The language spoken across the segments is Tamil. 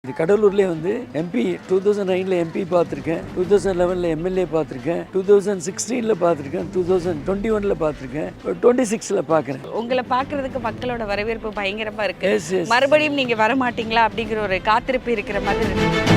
இது கடலூர்லேயே வந்து எம்பி 2009 எம்பி பார்த்துருக்கேன், 2011 எம்எல்ஏ பார்த்துருக்கேன், 2016 பார்த்துருக்கேன், 2021 பார்த்துருக்கேன், 26 பார்க்குறேன். உங்களை பார்க்கறதுக்கு மக்களோட வரவேற்பு பயங்கரமா இருக்கு. மறுபடியும் நீங்க வர மாட்டீங்களா அப்படிங்கிற ஒரு காத்திருப்பு இருக்கிற மாதிரி இருக்கு.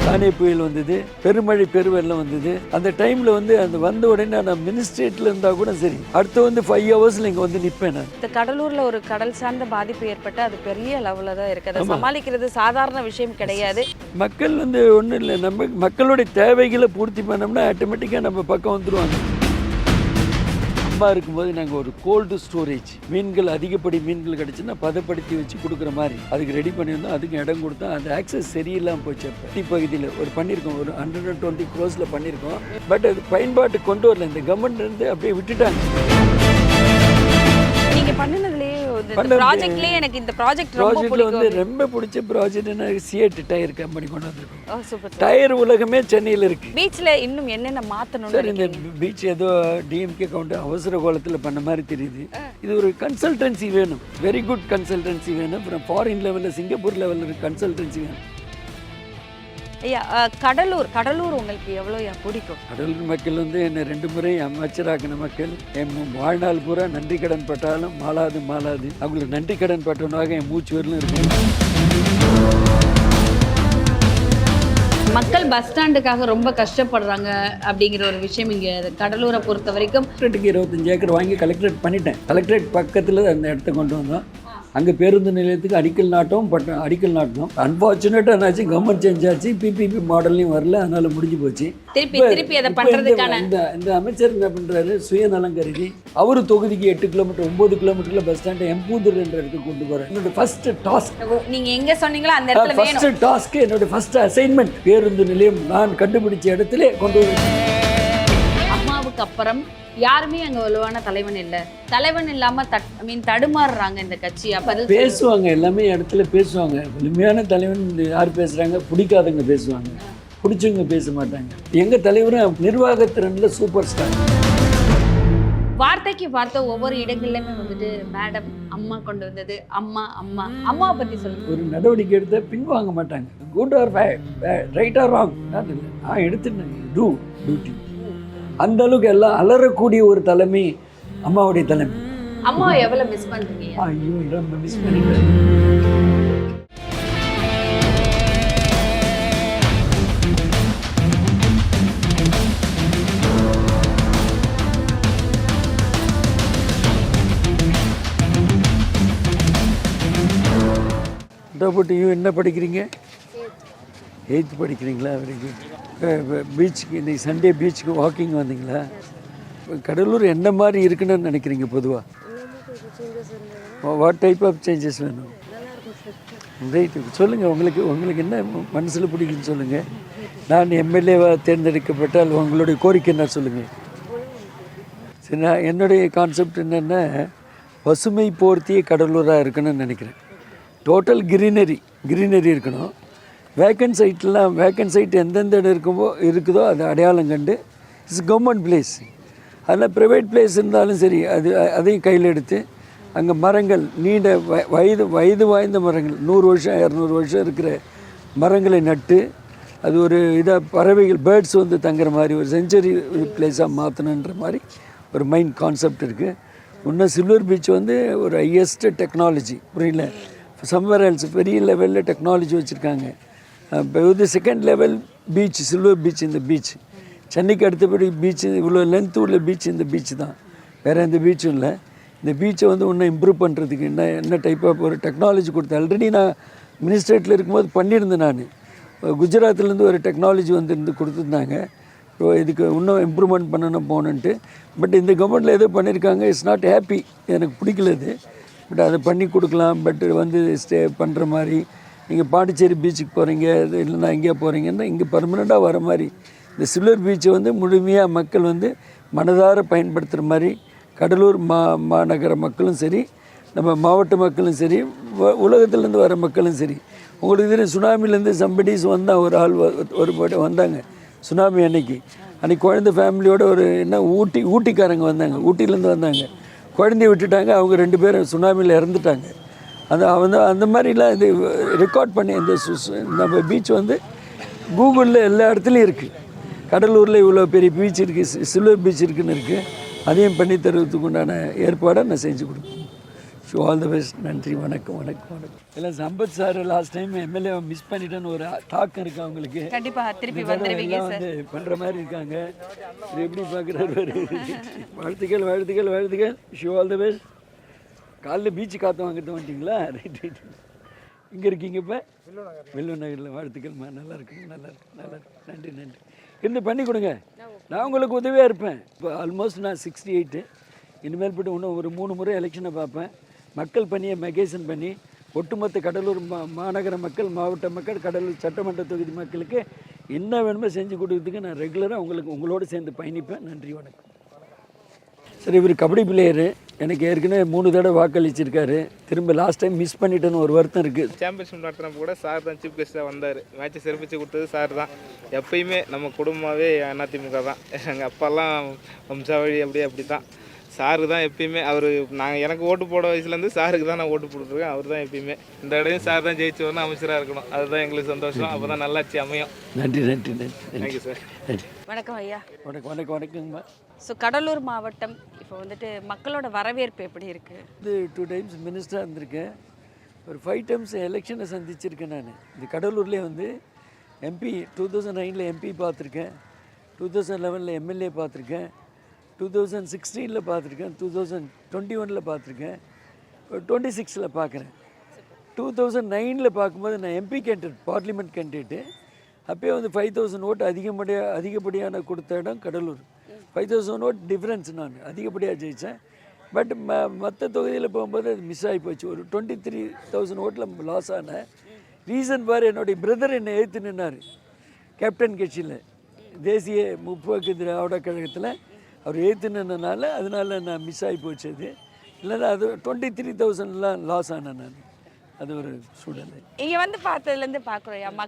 தானே புயல் வந்தது, பெருமழை பெருவெல்லாம் வந்தது. அந்த டைம்ல வந்து அந்த வந்த உடனே நான் மினிஸ்ட்ரேட்ல இருந்தா கூட சரி, அடுத்து வந்து 5 ஹவர்ஸ்ல இங்க வந்து நிற்பேன். நான் இந்த கடலூர்ல ஒரு கடல் சார்ந்த பாதிப்பு ஏற்பட்டு அது பெரிய லெவலில் தான் இருக்கு. அதை சமாளிக்கிறது சாதாரண விஷயம் கிடையாது. மக்கள் வந்து ஒன்றும் இல்லை, நம்ம மக்களுடைய தேவைகளை பூர்த்தி பண்ணோம்னா ஆட்டோமேட்டிக்காக நம்ம பக்கம் வந்துடுவாங்க. அம்மா இருக்கும்போது நாங்கள் ஒரு கோல்டு ஸ்டோரேஜ், மீன்கள் அதிகப்படி மீன்கள் கிடச்சுன்னா பதப்படுத்தி வச்சு கொடுக்குற மாதிரி அதுக்கு ரெடி பண்ணியிருந்தோம். அதுக்கு இடம் கொடுத்தோம். அந்த ஆக்சஸ் சரியில்லாமல் போச்சு. அப்போ பகுதியில் ஒரு பண்ணியிருக்கோம், ஒரு 120 crores பண்ணியிருக்கோம். பட் அது பயன்பாட்டுக்கு கொண்டு வரல. இந்த கவர்மெண்ட் இருந்து அப்படியே விட்டுட்டாங்க. நீங்கள் பண்ணினதுலேயே ப்ராஜெக்ட்லேயே எனக்கு இந்த ப்ராஜெக்ட் வந்து ரொம்ப பிடிச்ச ப்ராஜெக்ட்னா சிஎட் டயர் கம்பெனி கொண்டு வந்திருக்கோம். டயர் உலகமே சென்னையில் இருக்கு. பீச்சில் இன்னும் என்னென்ன மாற்றணும் சார்? இந்த பீச் ஏதோ டிஎம்கே கவுண்ட் அவசர கோலத்தில் பண்ண மாதிரி தெரியுது. இது ஒரு கன்சல்டன்சி வேணும், வெரி குட் கன்சல்டன்சி வேணும். அப்புறம் ஃபாரின் லெவலில், சிங்கப்பூர் லெவலில் கன்சல்டன்சி வேணும். ஐயா, கடலூர் உங்களுக்கு எவ்வளோ பிடிக்கும்? கடலூர் மக்கள் வந்து என்னை 2 முறை அமைச்சராக்கின மக்கள். என் வாழ்நாள் பூரா நன்றி கடன் பட்டாலும் மாளாது. அவங்களுக்கு நன்றி கடன் பட்டவனாக என் மூச்சு வரலும் இருக்கு. மக்கள் பஸ் ஸ்டாண்டுக்காக ரொம்ப கஷ்டப்படுறாங்க அப்படிங்கிற ஒரு விஷயம் இங்கே கடலூரை பொறுத்த வரைக்கும். 25 ஏக்கர் வாங்கி கலெக்டரேட் பண்ணிட்டேன். கலெக்டரேட் பக்கத்தில் அந்த இடத்த கொண்டு வந்தோம். அங்கே பேருந்து நிலையத்துக்கு அடிக்கல் நாட்டணும். அன்ஃபார்ச்சுனேட்டாக என்னாச்சு, கவர்மெண்ட் சேஞ்ச் ஆச்சு, பிபிபி மாடல்லையும் வரல, அதனால முடிஞ்சு போச்சு. திருப்பி அதை பண்ணுறதுக்கான இந்த அமைச்சர் என்ன பண்ணுறாரு, சுயநலம் கருதி அவர் தொகுதிக்கு 8 கிலோமீட்டர் 9 கிலோமீட்டரில் பஸ் ஸ்டாண்டை எம்பூதர் என்ற இடத்துக்கு கொண்டு போகிறார். என்னோட ஃபர்ஸ்ட் டாஸ்க், நீங்கள் எங்கே சொன்னீங்களோ அந்த இடத்துல ஃபர்ஸ்ட் டாஸ்க்கு, என்னோட ஃபர்ஸ்ட் அசைன்மெண்ட் பேருந்து நிலையம் நான் கண்டுபிடிச்ச இடத்துல கொண்டு வருவேன். அம்மாவுக்கு அப்புறம் யாருமே அங்கே வலுவான தலைவன் இல்லை. தலைவன் இல்லாமல் தடுமாறுறாங்க இந்த கட்சி. அப்போ பேசுவாங்க, எல்லாமே இடத்துல பேசுவாங்க. வலிமையான தலைவன் யார் பேசுகிறாங்க, பிடிக்காதவங்க பேசுவாங்க, பிடிச்சவங்க பேச மாட்டாங்க. எங்கள் தலைவரும் நிர்வாகத்திறனில் சூப்பர் ஸ்டார். வார்த்தைக்கு வார்த்தை ஒவ்வொரு இடங்கள்லையுமே வந்துட்டு மேடம், அம்மா கொண்டு வந்தது, அம்மாவை பற்றி சொல்லுங்க. ஒரு நடவடிக்கை எடுத்த பின்வாங்க மாட்டாங்க. Good or right or wrong, நான் எடுத்துட்டேன், டியூட்டி. அந்த அளவுக்கு எல்லாம் அலறக்கூடிய ஒரு தலைமை அம்மாவுடைய தலைமை. அம்மா எவ்வளவு மிஸ் பண்றீங்க? ஐயோ, ரொம்ப மிஸ் பண்ணிட்டேன். என்ன படிக்கிறீங்க? 8th படிக்கிறீங்களா? Very good. பீச்சுக்கு இன்னைக்கு சண்டே பீச்சுக்கு வாக்கிங் வந்தீங்களா? கடலூர் என்ன மாதிரி இருக்குன்னு நினைக்கிறீங்க பொதுவாக? வாட் டைப் ஆஃப் சேஞ்சஸ் வேணும்? ரைட்டு, சொல்லுங்கள். உங்களுக்கு என்ன மனசில் பிடிக்குன்னு சொல்லுங்கள். நான் எம்எல்ஏவாக தேர்ந்தெடுக்கப்பட்டால் உங்களுடைய கோரிக்கை என்ன சொல்லுங்கள். சரி, நான் என்னுடைய கான்செப்ட் என்னென்னா, பசுமை போர்த்திய கடலூராக இருக்குன்னு நினைக்கிறேன். டோட்டல் கிரீனரி இருக்கணும். வேக்கன்ட் சைட் எந்தெந்த இடம் இருக்குதோ அதை அடையாளம் கண்டு, இட்ஸ் கவர்மெண்ட் பிளேஸ். அதில் ப்ரைவேட் பிளேஸ் இருந்தாலும் சரி, அதையும் கையில் எடுத்து அங்கே மரங்கள், நீண்ட வயது வாய்ந்த மரங்கள், 100 வருஷம் 200 வருஷம் இருக்கிற மரங்களை நட்டு அது ஒரு இதாக பறவைகள், பேர்ட்ஸ் வந்து தங்குற மாதிரி ஒரு செஞ்சுரி பிளேஸாக மாற்றணுன்ற மாதிரி ஒரு மைண்ட் கான்செப்ட் இருக்குது. இன்னும் சில்வர் பீச் வந்து ஒரு ஹையஸ்ட் டெக்னாலஜி, புரியல, சம்வேர் எல்ஸ் பெரிய லெவலில் டெக்னாலஜி வச்சுருக்காங்க. இப்போ இது 2nd level beach, silver beach. இந்த பீச் சென்னைக்கு அடுத்தபடி பீச், இவ்வளோ லென்த் உள்ள பீச் இந்த பீச் தான், வேறு எந்த பீச்சும் இல்லை. இந்த பீச்சை வந்து இன்னும் இம்ப்ரூவ் பண்ணுறதுக்கு என்ன டைப் ஆஃப் ஒரு டெக்னாலஜி கொடுத்தேன். ஆல்ரெடி நான் மினிஸ்ட்ரேட்டில் இருக்கும்போது பண்ணியிருந்தேன். நான் குஜராத்லேருந்து ஒரு டெக்னாலஜி வந்து கொடுத்துருந்தாங்க. இதுக்கு இன்னும் இம்ப்ரூவ்மெண்ட் பண்ணணும் போகணுன்ட்டு. பட் இந்த கவர்மெண்ட்டில் ஏதோ பண்ணியிருக்காங்க, இட்ஸ் நாட் ஹாப்பி, எனக்கு பிடிக்கல இது. பட் அதை பண்ணி கொடுக்கலாம். பட் வந்து ஸ்டே பண்ணுற மாதிரி, நீங்கள் பாண்டிச்சேரி பீச்சுக்கு போகிறீங்க, இல்லைன்னா எங்கேயா போகிறீங்கன்னா இங்கே பர்மனெண்ட்டாக வர மாதிரி இந்த சில்வர் பீச்சை வந்து முழுமையாக மக்கள் வந்து மனதார பயன்படுத்துகிற மாதிரி கடலூர் மாநகர மக்களும் சரி, நம்ம மாவட்ட மக்களும் சரி, உலகத்துலேருந்து வர மக்களும் சரி. உங்களுக்கு தெரியும், சுனாமிலேருந்து சம்படிஸ் வந்தால் ஒரு ஆள் வந்தாங்க சுனாமி அன்னைக்கு குழந்தை ஃபேமிலியோட ஒரு என்ன ஊட்டிக்காரங்க வந்தாங்க, ஊட்டியிலேருந்து வந்தாங்க. குழந்தைய விட்டுட்டாங்க, அவங்க 2 பேரும் சுனாமியில் இறந்துட்டாங்க. அந்த மாதிரிலாம் இது ரெக்கார்ட் பண்ணி இந்த நம்ம பீச் வந்து கூகுளில் எல்லா இடத்துலையும் இருக்குது. கடலூரில் இவ்வளோ பெரிய பீச் இருக்குது, சில்வர் பீச் இருக்குதுன்னு இருக்குது. அதையும் பண்ணி தருவதுக்கு உண்டான ஏற்பாடை நான் செஞ்சு கொடுப்பேன். So all the best. நன்றி, வணக்கம் வணக்கம் வணக்கம். இல்லை Sampath sir last time MLA miss பண்ணிட்டேன்னு ஒரு தாக்கம் இருக்கு அவங்களுக்கு. கண்டிப்பாக திருப்பி வந்துடுவீங்க சார். வந்து பண்ணுற மாதிரி இருக்காங்க. இது எப்படி பார்க்குறாரு? வாழ்த்துக்கள் வாழ்த்துக்கள் வாழ்த்துக்கள். Show all the best. காலைல பீச்சு காற்று வாங்கிட்டு வந்துட்டிங்களா? Right right. இங்கே இருக்கீங்க இப்போ? வெள்ளூர் நகரில். வாழ்த்துக்கள்மா. நல்லா இருக்குங்க, நல்லா இருக்கு, நல்லா இருக்கு. நன்றி நன்றி. இருந்து பண்ணி கொடுங்க, நான் உங்களுக்கு உதவியாக இருப்பேன். இப்போ ஆல்மோஸ்ட் நான் 68. இனிமேல் போய்ட்டு இன்னும் ஒரு 3 முறை எலெக்ஷனை பார்ப்பேன். மக்கள் பணியை மெகேசன் பண்ணி ஒட்டுமொத்த கடலூர் மாநகர மக்கள், மாவட்ட மக்கள், கடலூர் சட்டமன்ற தொகுதி மக்களுக்கு என்ன வேணுமோ செஞ்சு கொடுக்கறதுக்கு நான் ரெகுலராக உங்களோடு சேர்ந்து பயணிப்பேன். நன்றி, வணக்கம். சரி, இவர் கபடி பிளேயரு. எனக்கு ஏற்கனவே 3 தடவை வாக்களிச்சிருக்காரு. திரும்ப லாஸ்ட் டைம் மிஸ் பண்ணிட்டேன்னு ஒரு வருத்தம் இருக்குது. சாம்பியன்ஷிப் நடத்தினப்போ கூட சார் தான் சீஃப் கெஸ்ட்டாக வந்தார். மேட்சை சிறப்பித்து கொடுத்தது சார் தான். எப்பயுமே நம்ம குடும்பமாகவே அதிமுக தான். எங்கள் அப்பாலாம் வம்சாவழி அப்படி தான். சாருக்கு தான் எப்பயுமே. அவர் எனக்கு ஓட்டு போட வயசுலேருந்து சாருக்கு தான் நான் ஓட்டு போட்டுருக்கேன். அவர் தான் எப்பயுமே. இந்த இடையும் சார் தான் ஜெயிச்சு வரணும், அமைச்சராக இருக்கணும். அதுதான் எங்களுக்கு சந்தோஷம். அப்போ தான் நல்லாச்சு அமையும். நன்றி நன்றி நன்றி. Thank you sir. நன்றி. வணக்கம் ஐயா. வணக்கம் வணக்கம் வணக்கங்கம்மா. ஸோ கடலூர் மாவட்டம் இப்போ வந்துட்டு மக்களோட வரவேற்பு எப்படி இருக்குது? இது 2 டைம்ஸ் மினிஸ்டராக இருந்திருக்கேன். ஒரு 5 டைம்ஸ் எலெக்ஷனை சந்திச்சிருக்கேன். நான் இந்த கடலூர்லேயே வந்து எம்பி 2009 எம்பி பார்த்துருக்கேன், 2011 எம்எல்ஏ பார்த்துருக்கேன், 2016 பார்த்துருக்கேன், 2021 பார்த்துருக்கேன், 26 பார்க்குறேன். 2009 பார்க்கும்போது நான் எம்பி கேண்டிடேட், பார்லிமெண்ட் கேண்டிடேட்டு. அப்போயே வந்து 5000 ஓட்டு அதிகப்படியான கொடுத்த இடம் கடலூர். 5000 vote difference. நான் அதிகப்படியாக ஜெயித்தேன். பட் மற்ற தொகுதியில் போகும்போது அது மிஸ் ஆகி போச்சு. ஒரு 23,000 ஓட்டில் லாஸ் ஆனேன். ரீசன் பார், என்னுடைய பிரதர் என்னை ஏற்று நின்னார் கேப்டன் கட்சியில், தேசிய முற்போக்கு திராவிட கழகத்தில். அவர் ஏற்று நின்றனால அதனால நான் மிஸ் ஆகி போச்சு. அது இல்லைன்னா அது 23,000லாம் லாஸ் ஆனேன் நான். அது ஒரு சூழ்நிலை. இங்கே வந்து பார்த்ததுலேருந்து பார்க்குறோம்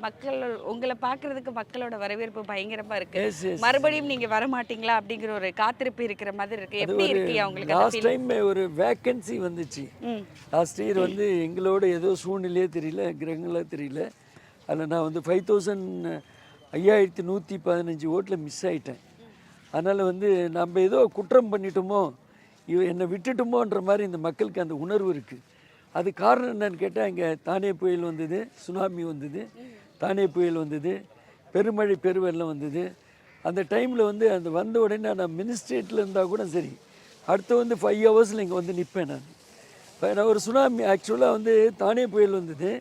மக்கள் உங்களை பார்க்குறதுக்கு மக்களோட வரவேற்பு பயங்கரமாக இருக்குது. மறுபடியும் நீங்கள் வர மாட்டீங்களா அப்படிங்கிற ஒரு காத்திருப்பு இருக்கிற மாதிரி இருக்குது. எப்படி இருக்கு உங்களுக்கு? லாஸ்ட் டைம் ஒரு வேக்கன்சி வந்துச்சு. லாஸ்ட் இயர் வந்து எங்களோட ஏதோ சூழ்நிலையே தெரியல, கிரகங்களே தெரியல. அதில் நான் வந்து 5115 ஓட்டில் மிஸ் ஆகிட்டேன். அதனால் வந்து நம்ம ஏதோ குற்றம் பண்ணிட்டோமோ, என்னை விட்டுட்டோமோன்ற மாதிரி இந்த மக்களுக்கு அந்த உணர்வு இருக்குது. அது காரணம் என்னன்னு கேட்டால், இங்கே தானே புயல் வந்தது, சுனாமி வந்தது, தானே புயல் வந்தது, பெருமழை பெருவெள்ளம் வந்தது. அந்த டைமில் வந்து அந்த வந்த உடனே நான் மினிஸ்ட்ரேட்டில் இருந்தால் கூட சரி, அடுத்து வந்து 5 ஹவர்ஸில் இங்கே வந்து நிற்பேன். நான் ஒரு சுனாமி ஆக்சுவலாக வந்து தானே புயல் வந்தது.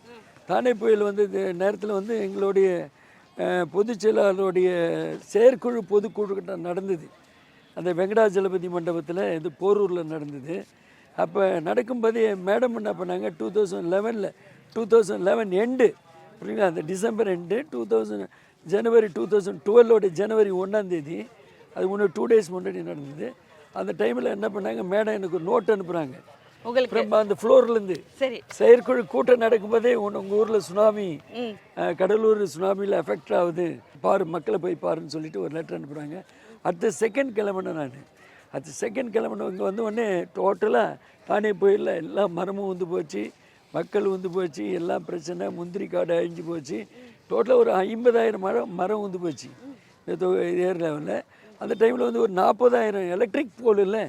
தானே புயல் வந்து நேரத்தில் வந்து எங்களுடைய பொதுச் செயலாளருடைய செயற்குழு பொதுக்குழு நடந்தது. அந்த வெங்கடாஜலபதி மண்டபத்தில் இது போரூரில் நடந்தது. அப்போ நடக்கும்போது மேடம் என்ன பண்ணாங்க, 2011 எண்டு புரியுங்களா, அந்த டிசம்பர் எண்டு, ஜனவரி 2012 ஜனவரி 1ஆம் தேதி, அது முன்னாடி 2 டேஸ் முன்னாடி நடந்தது. அந்த டைமில் என்ன பண்ணாங்க, மேடம் எனக்கு ஒரு நோட் அனுப்புகிறாங்க. அப்புறம் அந்த ஃப்ளோர்லேருந்து செயற்குழு கூட்டம் நடக்கும்போதே உங்கள் ஊரில் சுனாமி, கடலூர் சுனாமியில் எஃபெக்ட் ஆகுது, பாரு மக்களை போய் பாருன்னு சொல்லிட்டு ஒரு லெட்டர் அனுப்புகிறாங்க. அடுத்த செகண்ட் கிளம்பினேன் நான். அடுத்த செகண்ட் கிளம்பினேன். இங்கே வந்து உடனே டோட்டலாக தானே புயலில் எல்லாம் மரமும் வந்து போச்சு, மக்கள் வந்து போச்சு, எல்லாம் பிரச்சனை, முந்திரி காடு அழிஞ்சு போச்சு. டோட்டலாக ஒரு 50,000 மரம் வந்து போச்சு இந்த ஏர் லெவலில். அந்த டைமில் வந்து ஒரு 40,000 எலக்ட்ரிக் போல் இல்லை,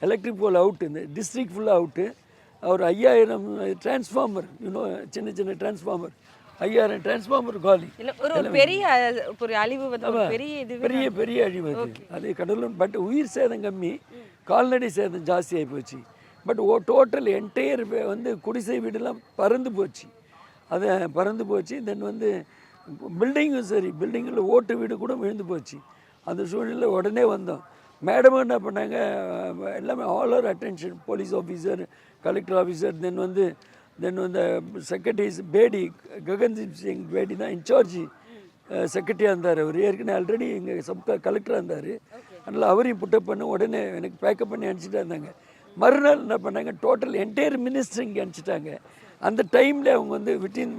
எலக்ட்ரிக் போல் அவுட்டு, இந்த டிஸ்ட்ரிக்ட் ஃபுல்லாக அவுட்டு. ஒரு 5000 டிரான்ஸ்ஃபார்மர், சின்ன சின்ன டிரான்ஸ்ஃபார்மர், 5000 டிரான்ஸ்ஃபார்மர் காலி. பெரிய அழிவு, பெரிய பெரிய அழிவு அது. அது கடலூர். பட் உயிர் சேதம் கம்மி, கால்நடை சேதம் ஜாஸ்தி ஆகி போச்சு. பட் டோட்டல் என்டையர் வந்து குடிசை வீடெல்லாம் பறந்து போச்சு. அது பறந்து போச்சு. தென் வந்து பில்டிங்கும் சரி, பில்டிங்கில் ஓட்டு வீடு கூட விழுந்து போச்சு. அந்த சூழ்நிலையில் உடனே வந்தோம். மேடம் என்ன பண்ணாங்க, எல்லாமே all over attention, police officer, collector officer, then வந்து செக்ரட்டரிஸ் பேடி, ககன்தீப் சிங் பேடி தான் இன்சார்ஜ் செக்ரட்டரியாக இருந்தார். அவர் ஏற்கனவே ஆல்ரெடி இங்கே கலெக்டராக இருந்தார். அதனால் அவரையும் புட்டப் பண்ண உடனே எனக்கு பேக்கப் பண்ணி அனுப்பிச்சிட்டு இருந்தாங்க. மறுநாள் என்ன பண்ணாங்க, டோட்டல் என்டையர் மினிஸ்டர் இங்கே அனுப்பிச்சிட்டாங்க. அந்த டைமில் அவங்க வந்து வித்தின்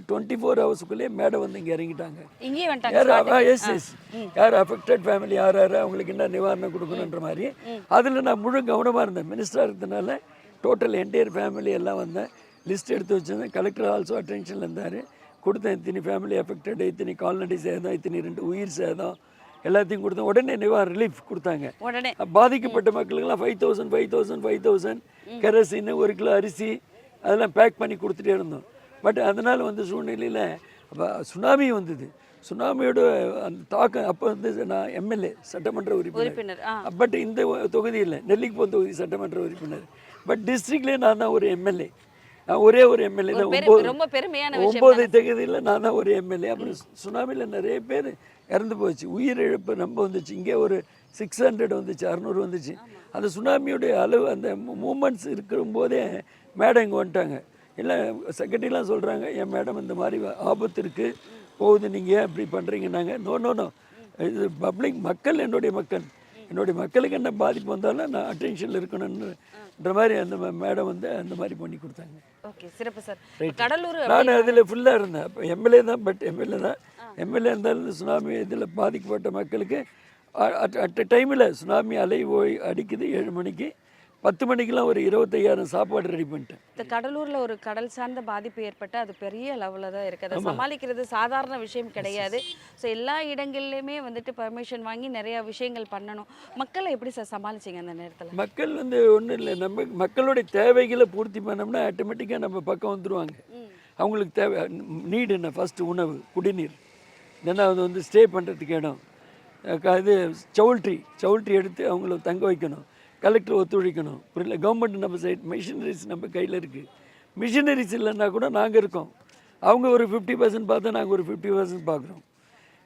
24 ஹவர்ஸுக்குள்ளேயே மேடம் வந்து இங்கே இறங்கிட்டாங்க. யார் அஃபெக்டட் ஃபேமிலி யார் அவங்களுக்கு என்ன நிவாரணம் கொடுக்கணுன்ற மாதிரி. அதில் நான் முழு கவனமாக இருந்தேன். மினிஸ்டராக இருக்கிறதுனால டோட்டல் என்டையர் ஃபேமிலி எல்லாம் வந்தேன், லிஸ்ட் எடுத்து வச்சுருந்தேன். கலெக்டர் ஆல்சோ அட்டென்ஷனில் இருந்தார். கொடுத்தேன், இத்தனை ஃபேமிலி அஃபெக்டட், இத்தனை கால்நடை சேதம், இத்தனை 2 உயிர் சேதம் எல்லாத்தையும் கொடுத்தேன். உடனே ரிலீஃப் கொடுத்தாங்க. உடனே பாதிக்கப்பட்ட மக்களுக்கெல்லாம் 5,000 கெரசின், 1 கிலோ அரிசி அதெல்லாம் பேக் பண்ணி கொடுத்துட்டே இருந்தோம். பட் அதனால் வந்து சூழ்நிலையில் அப்போ சுனாமி வந்தது. சுனாமியோட அந்த தாக்கம் அப்போ வந்து நான் எம்எல்ஏ சட்டமன்ற உறுப்பினர். பட் இந்த தொகுதியில் நெல்லிக்குப்பம் தொகுதி சட்டமன்ற உறுப்பினர். பட் டிஸ்ட்ரிக்ட்லேயே நான் தான் ஒரு எம்எல்ஏ. ஒரே ஒரு எம்எல்ஏ தான். 9 தொகுதியில் நான் தான் ஒரு எம்எல்ஏ. அப்புறம் சுனாமியில் நிறைய பேர் இறந்து போச்சு, உயிரிழப்பு ரொம்ப வந்துச்சு. இங்கே ஒரு 600 வந்துச்சு, 600 வந்துச்சு. அந்த சுனாமியோடைய அளவு அந்த மூமெண்ட்ஸ் இருக்கிற போதே மேடம் இங்கே வந்துட்டாங்க. இல்லை செக்ரட்டரிலாம் சொல்கிறாங்க, என் மேடம் இந்த மாதிரி ஆபத்து இருக்குது போகுது, நீங்கள் ஏன் இப்படி பண்ணுறீங்கன்னாங்க. நோ இது பப்ளிக் மக்கள், என்னுடைய மக்களுக்கு என்ன பாதிப்பு வந்தாலும் நான் அட்டென்ஷனில் இருக்கணுன்ற மாதிரி அந்த மேடம் வந்து அந்த மாதிரி பண்ணி கொடுத்தாங்க. ஓகே, சிறப்பு சார். கடலூர் நான் அதில் ஃபுல்லாக இருந்தேன். அப்போ எம்எல்ஏ தான். பட் எம்எல்ஏ இருந்தாலும் சுனாமி இதில் பாதிக்கப்பட்ட மக்களுக்கு அட் டைமில் சுனாமி அலை அடிக்குது 7 மணிக்கு, 10 மணிக்கெலாம் ஒரு 25,000 சாப்பாடு ரெடி பண்ணிட்டேன். இந்த கடலூரில் ஒரு கடல் சார்ந்த பாதிப்பு ஏற்பட்டால் அது பெரிய லெவலில் தான் இருக்குது. அதை சமாளிக்கிறது சாதாரண விஷயம் கிடையாது. ஸோ எல்லா இடங்கள்லையுமே வந்துட்டு பர்மிஷன் வாங்கி நிறையா விஷயங்கள் பண்ணணும். மக்களை எப்படி சார் சமாளிச்சிங்க அந்த நேரத்தில்? மக்கள் வந்து ஒன்றும் இல்லை, நம்ம மக்களுடைய தேவைகளை பூர்த்தி பண்ணோம்னா ஆட்டோமேட்டிக்காக நம்ம பக்கம் வந்துடுவாங்க. அவங்களுக்கு தேவை நீடு என்ன, ஃபஸ்ட்டு உணவு, குடிநீர், ரெண்டாவது வந்து ஸ்டே பண்ணுறதுக்கு இடம், இது சவுல்ட்ரி எடுத்து அவங்கள தங்க வைக்கணும், கலெக்டர் ஒத்துழைக்கணும். புரியல, கவர்மெண்ட் நம்ம சைட், மிஷினரிஸ் நம்ம கையில் இருக்குது. மிஷினரிஸ் இல்லைன்னா கூட நாங்கள் இருக்கோம். அவங்க ஒரு 50% பார்த்தா நாங்கள் ஒரு 50% பார்க்குறோம்.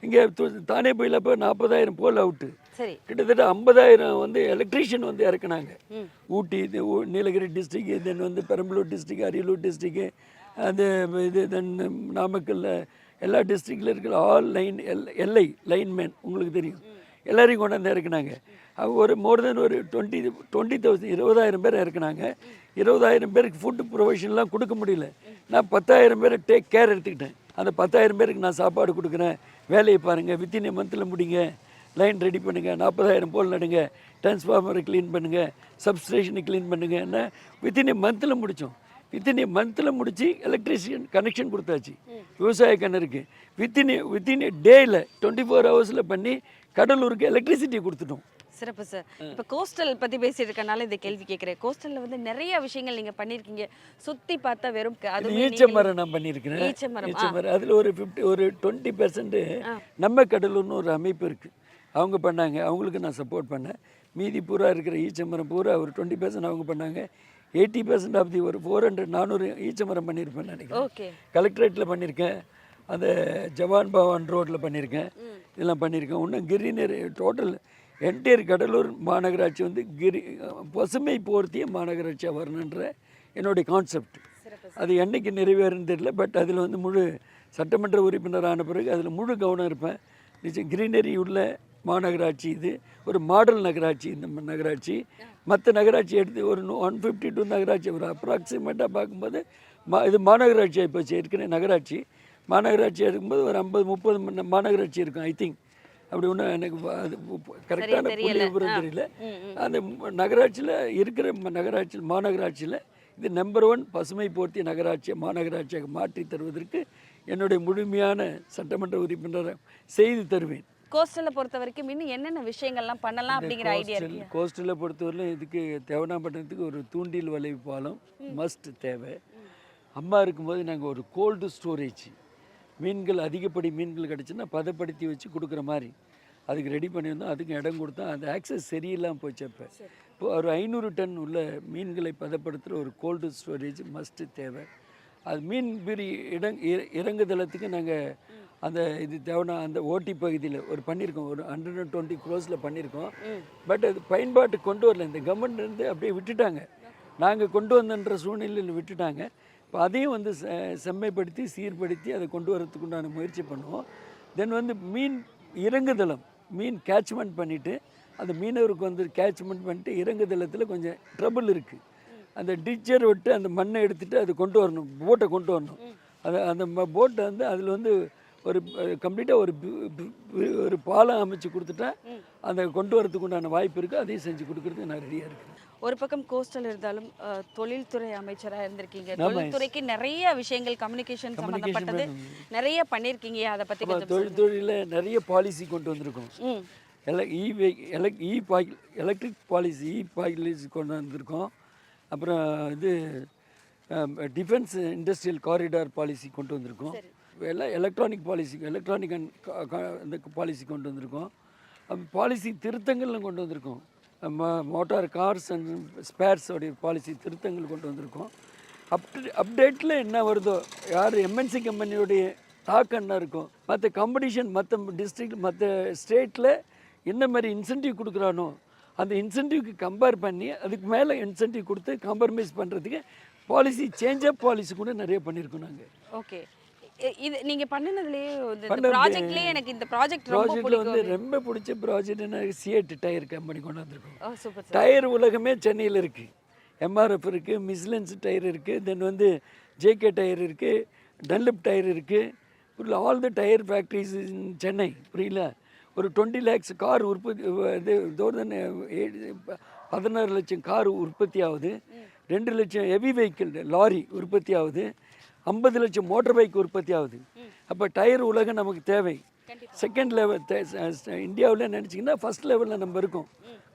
இங்கே தானே போயில இப்போ 40,000 போல் அவுட்டு, கிட்டத்தட்ட 50,000 வந்து எலக்ட்ரீஷியன் வந்து இறக்குனாங்க. ஊட்டி, நீலகிரி டிஸ்ட்ரிக்ட், தென் வந்து பெரம்பலூர் டிஸ்ட்ரிக்ட், அரியலூர் டிஸ்ட்ரிக்ட், அது இது தென் நாமக்கல்ல எல்லா டிஸ்ட்ரிக்டில் இருக்கிற ஆல் லைன்மேன் உங்களுக்கு தெரியும், எல்லாரையும் கொண்டாந்து இறக்குனாங்க. அவங்க ஒரு மோர் தென் ஒரு 20,000 பேர் இறக்குனாங்க. 20,000 பேருக்கு ஃபுட்டு ப்ரொவிஷன்லாம் கொடுக்க முடியல. நான் 10,000 பேரை டேக் கேர் எடுத்துக்கிட்டேன். அந்த 10,000 பேருக்கு நான் சாப்பாடு கொடுக்குறேன், வேலையை பாருங்கள், வித்தின் எ மந்தில் முடிங்க, லைன் ரெடி பண்ணுங்கள், 40,000 போல் நடுங்க, டிரான்ஸ்ஃபார்மரை க்ளீன் பண்ணுங்கள், சப்ஸ்டேஷனை க்ளீன் பண்ணுங்கள். என்ன வித்தின் எ மந்தில் முடித்தோம். வித்தின் எ மந்தில் முடித்து எலக்ட்ரிசியன் கனெக்ஷன் கொடுத்தாச்சு விவசாய கிணறுக்கு. வித்தின் எ டேயில் 24 ஹவர்ஸில் பண்ணி கடலூருக்கு எலக்ட்ரிசிட்டி கொடுத்துட்டோம். சிறப்பு சார். இப்போ கோஸ்டல் பற்றி பேசிட்டு இருக்கனால இந்த கேள்வி கேட்குறேன். கோஸ்டலில் வந்து நிறைய விஷயங்கள் நீங்கள் பண்ணியிருக்கீங்க. சுற்றி பார்த்தா வெறும் ஈச்சமரம் நான் பண்ணியிருக்கிறேன். ஈச்சமரம் அதில் ஒரு 20% நம்ம கடலூர்னு ஒரு அமைப்பு இருக்குது, அவங்க பண்ணாங்க. அவங்களுக்கு நான் சப்போர்ட் பண்ணேன். மீதி பூரா இருக்கிற ஈச்சமரம் பூரா ஒரு 20% அவங்க பண்ணாங்க. 80% ஆஃப் தி ஒரு 400 ஈச்சமரம் பண்ணியிருப்பேன் நினைக்கிறேன். ஓகே, கலெக்டரேட்டில் பண்ணியிருக்கேன், அந்த ஜவான் பவான் ரோட்டில் பண்ணியிருக்கேன், இதெல்லாம் பண்ணியிருக்கேன். இன்னும் கிரீனரி டோட்டல் என்டையர் கடலூர் மாநகராட்சி வந்து பசுமை போர்த்திய மாநகராட்சியாக வரணுன்ற என்னுடைய கான்செப்ட். அது என்றைக்கு நிறைவேறுன்னு தெரியல. பட் அதில் வந்து முழு சட்டமன்ற உறுப்பினர் ஆன பிறகு அதில் முழு கவனம் இருப்பேன். நிச்சயம் கிரீனரி உள்ள மாநகராட்சி, இது ஒரு மாடல் நகராட்சி. இந்த நகராட்சி மற்ற நகராட்சி எடுத்து ஒரு 152 நகராட்சி ஒரு அப்ராக்சிமேட்டாக பார்க்கும்போது இது மாநகராட்சி ஆகிப்போச்சு. ஏற்கனவே நகராட்சி மாநகராட்சி எடுக்கும்போது ஒரு 50-30 மாநகராட்சி இருக்கும் ஐ திங்க். அப்படி ஒன்றும் எனக்கு அது கரெக்டான புள்ளி விவரம் தெரியல. அந்த நகராட்சியில் இருக்கிற மாநகராட்சியில் இது நம்பர் 1 பசுமை போர்த்திய மாநகராட்சியாக மாற்றி தருவதற்கு என்னுடைய முழுமையான சட்டமன்ற உறுப்பினரை செய்து தருவேன். கோஸ்டலில் பொறுத்த வரைக்கும் இன்னும் என்னென்ன விஷயங்கள்லாம் பண்ணலாம் அப்படிங்கிற ஐடியா இருக்கு? கோஸ்டலில் பொறுத்தவரையிலும் இதுக்கு தேவனாப்பட்டினத்துக்கு ஒரு தூண்டில் வளைவு பாலம் மஸ்ட் தேவை. அம்மா இருக்கும்போது நாங்கள் ஒரு கோல்டு ஸ்டோரேஜ், மீன்கள் அதிகப்படி மீன்கள் கிடச்சுன்னா பதப்படுத்தி வச்சு கொடுக்குற மாதிரி அதுக்கு ரெடி பண்ணியிருந்தோம். அதுக்கு இடம் கொடுத்தோம். அந்த ஆக்சஸ் சரியில்லாமல் போச்சு. இப்போ ஒரு 500 டன் உள்ள மீன்களை பதப்படுத்துகிற ஒரு கோல்டு ஸ்டோரேஜ் மஸ்ட்டு தேவை. அது மீன் பிரி இறங்குதளத்துக்கு நாங்கள் அந்த இது தேவைன்னா அந்த ஓட்டி பகுதியில் ஒரு பண்ணியிருக்கோம், ஒரு 120 crores பண்ணியிருக்கோம். பட் அது பயன்பாட்டுக்கு கொண்டு வரல. இந்த கவர்மெண்ட்லேருந்து அப்படியே விட்டுட்டாங்க. நாங்கள் கொண்டு வந்தன்ற சூழ்நிலையில் விட்டுட்டாங்க. இப்போ அதையும் வந்து செம்மைப்படுத்தி சீர்படுத்தி அதை கொண்டு வரதுக்கு உண்டான முயற்சி பண்ணுவோம். தென் வந்து மீன் இறங்குதளம், மீன் கேட்ச்மெண்ட் பண்ணிவிட்டு அந்த மீனவருக்கு வந்து கேட்ச்மெண்ட் பண்ணிட்டு இறங்குதளத்தில் கொஞ்சம் ட்ரபிள் இருக்குது. அந்த டிச்சர் விட்டு அந்த மண்ணை எடுத்துகிட்டு அது கொண்டு வரணும், போட்டை கொண்டு வரணும். அந்த போட்டை வந்து அதில் வந்து ஒரு கம்ப்ளீட்டாக ஒரு பாலம் அமைச்சு கொடுத்துட்டா அந்த கொண்டு வரதுக்கு உண்டான வாய்ப்பு இருக்குது. அதையும் செஞ்சு கொடுக்குறதுக்கு நான் ரெடியாக இருக்கேன். ஒரு பக்கம் கோஸ்டல் இருந்தாலும் தொழில்துறை அமைச்சராக இருந்திருக்கீங்க. தொழில்துறைக்கு நிறைய விஷயங்கள் கம்யூனிகேஷன் சம்மந்தப்பட்டது நிறைய பண்ணியிருக்கீங்க. அதை பற்றி கொஞ்சம் தொழில்துறையில் நிறைய பாலிசி கொண்டு வந்திருக்கோம். எலக்ட்ரிக் பாலிசி பாலிசி கொண்டு வந்திருக்கோம். அப்புறம் இது டிஃபென்ஸ் இண்டஸ்ட்ரியல் காரிடார் பாலிசி கொண்டு வந்திருக்கோம். எலக்ட்ரானிக் பாலிசி இந்த பாலிசி கொண்டு வந்திருக்கோம். பாலிசி திருத்தங்கள்லாம் கொண்டு வந்திருக்கோம். மோட்டார் கார்ஸ் அண்ட் ஸ்பேர்ஸோடைய பாலிசி திருத்தங்கள் கொண்டு வந்திருக்கோம். அப்டேட்டில் என்ன வருதோ, யார் எம்என்சி கம்பெனியோடைய தாக்கம் என்ன இருக்கும், மற்ற காம்படிஷன் மற்ற டிஸ்ட்ரிக்ட் மற்ற ஸ்டேட்டில் என்ன மாதிரி இன்சென்டிவ் கொடுக்குறானோ அந்த இன்சென்டிவ்க்கு கம்பேர் பண்ணி அதுக்கு மேலே இன்சென்டிவ் கொடுத்து காம்ப்ரமைஸ் பண்ணுறதுக்கு பாலிசி சேஞ்ச் ஆஃப் பாலிசி கூட நிறைய பண்ணியிருக்கோம் நாங்கள். ஓகே, இது நீங்கள் பண்ணினதுலேயே ப்ராஜெக்ட்லேயே எனக்கு இந்த ப்ராஜெக்டில் வந்து ரொம்ப பிடிச்ச ப்ராஜெக்ட் என்ன, சிஎட் டயர் கம்பெனி கொண்டு வந்திருக்கோம். டயர் உலகமே சென்னையில் இருக்குது. எம்ஆர்எஃப் இருக்குது, மிஸ்லன்ஸ் டயர் இருக்குது, தென் வந்து ஜேகே டயர் இருக்குது, டன்லப் டயர் இருக்குது. ஆல் த டயர் ஃபேக்ட்ரிஸ் இன் சென்னை. புரியல, ஒரு 20 lakhs கார் உற்பத்தி, இது 16 லட்சம் கார் உற்பத்தி ஆகுது, 2 லட்சம் ஹெவி வெஹிக்கிள் லாரி உற்பத்தி ஆகுது, 50 லட்சம் மோட்டர் பைக் உற்பத்தி ஆகுது. அப்போ டயர் உலகம் நமக்கு தேவை. செகண்ட் லெவல் இந்தியாவில் நினச்சிங்கன்னா ஃபஸ்ட் லெவலில் நம்ம இருக்கோம்.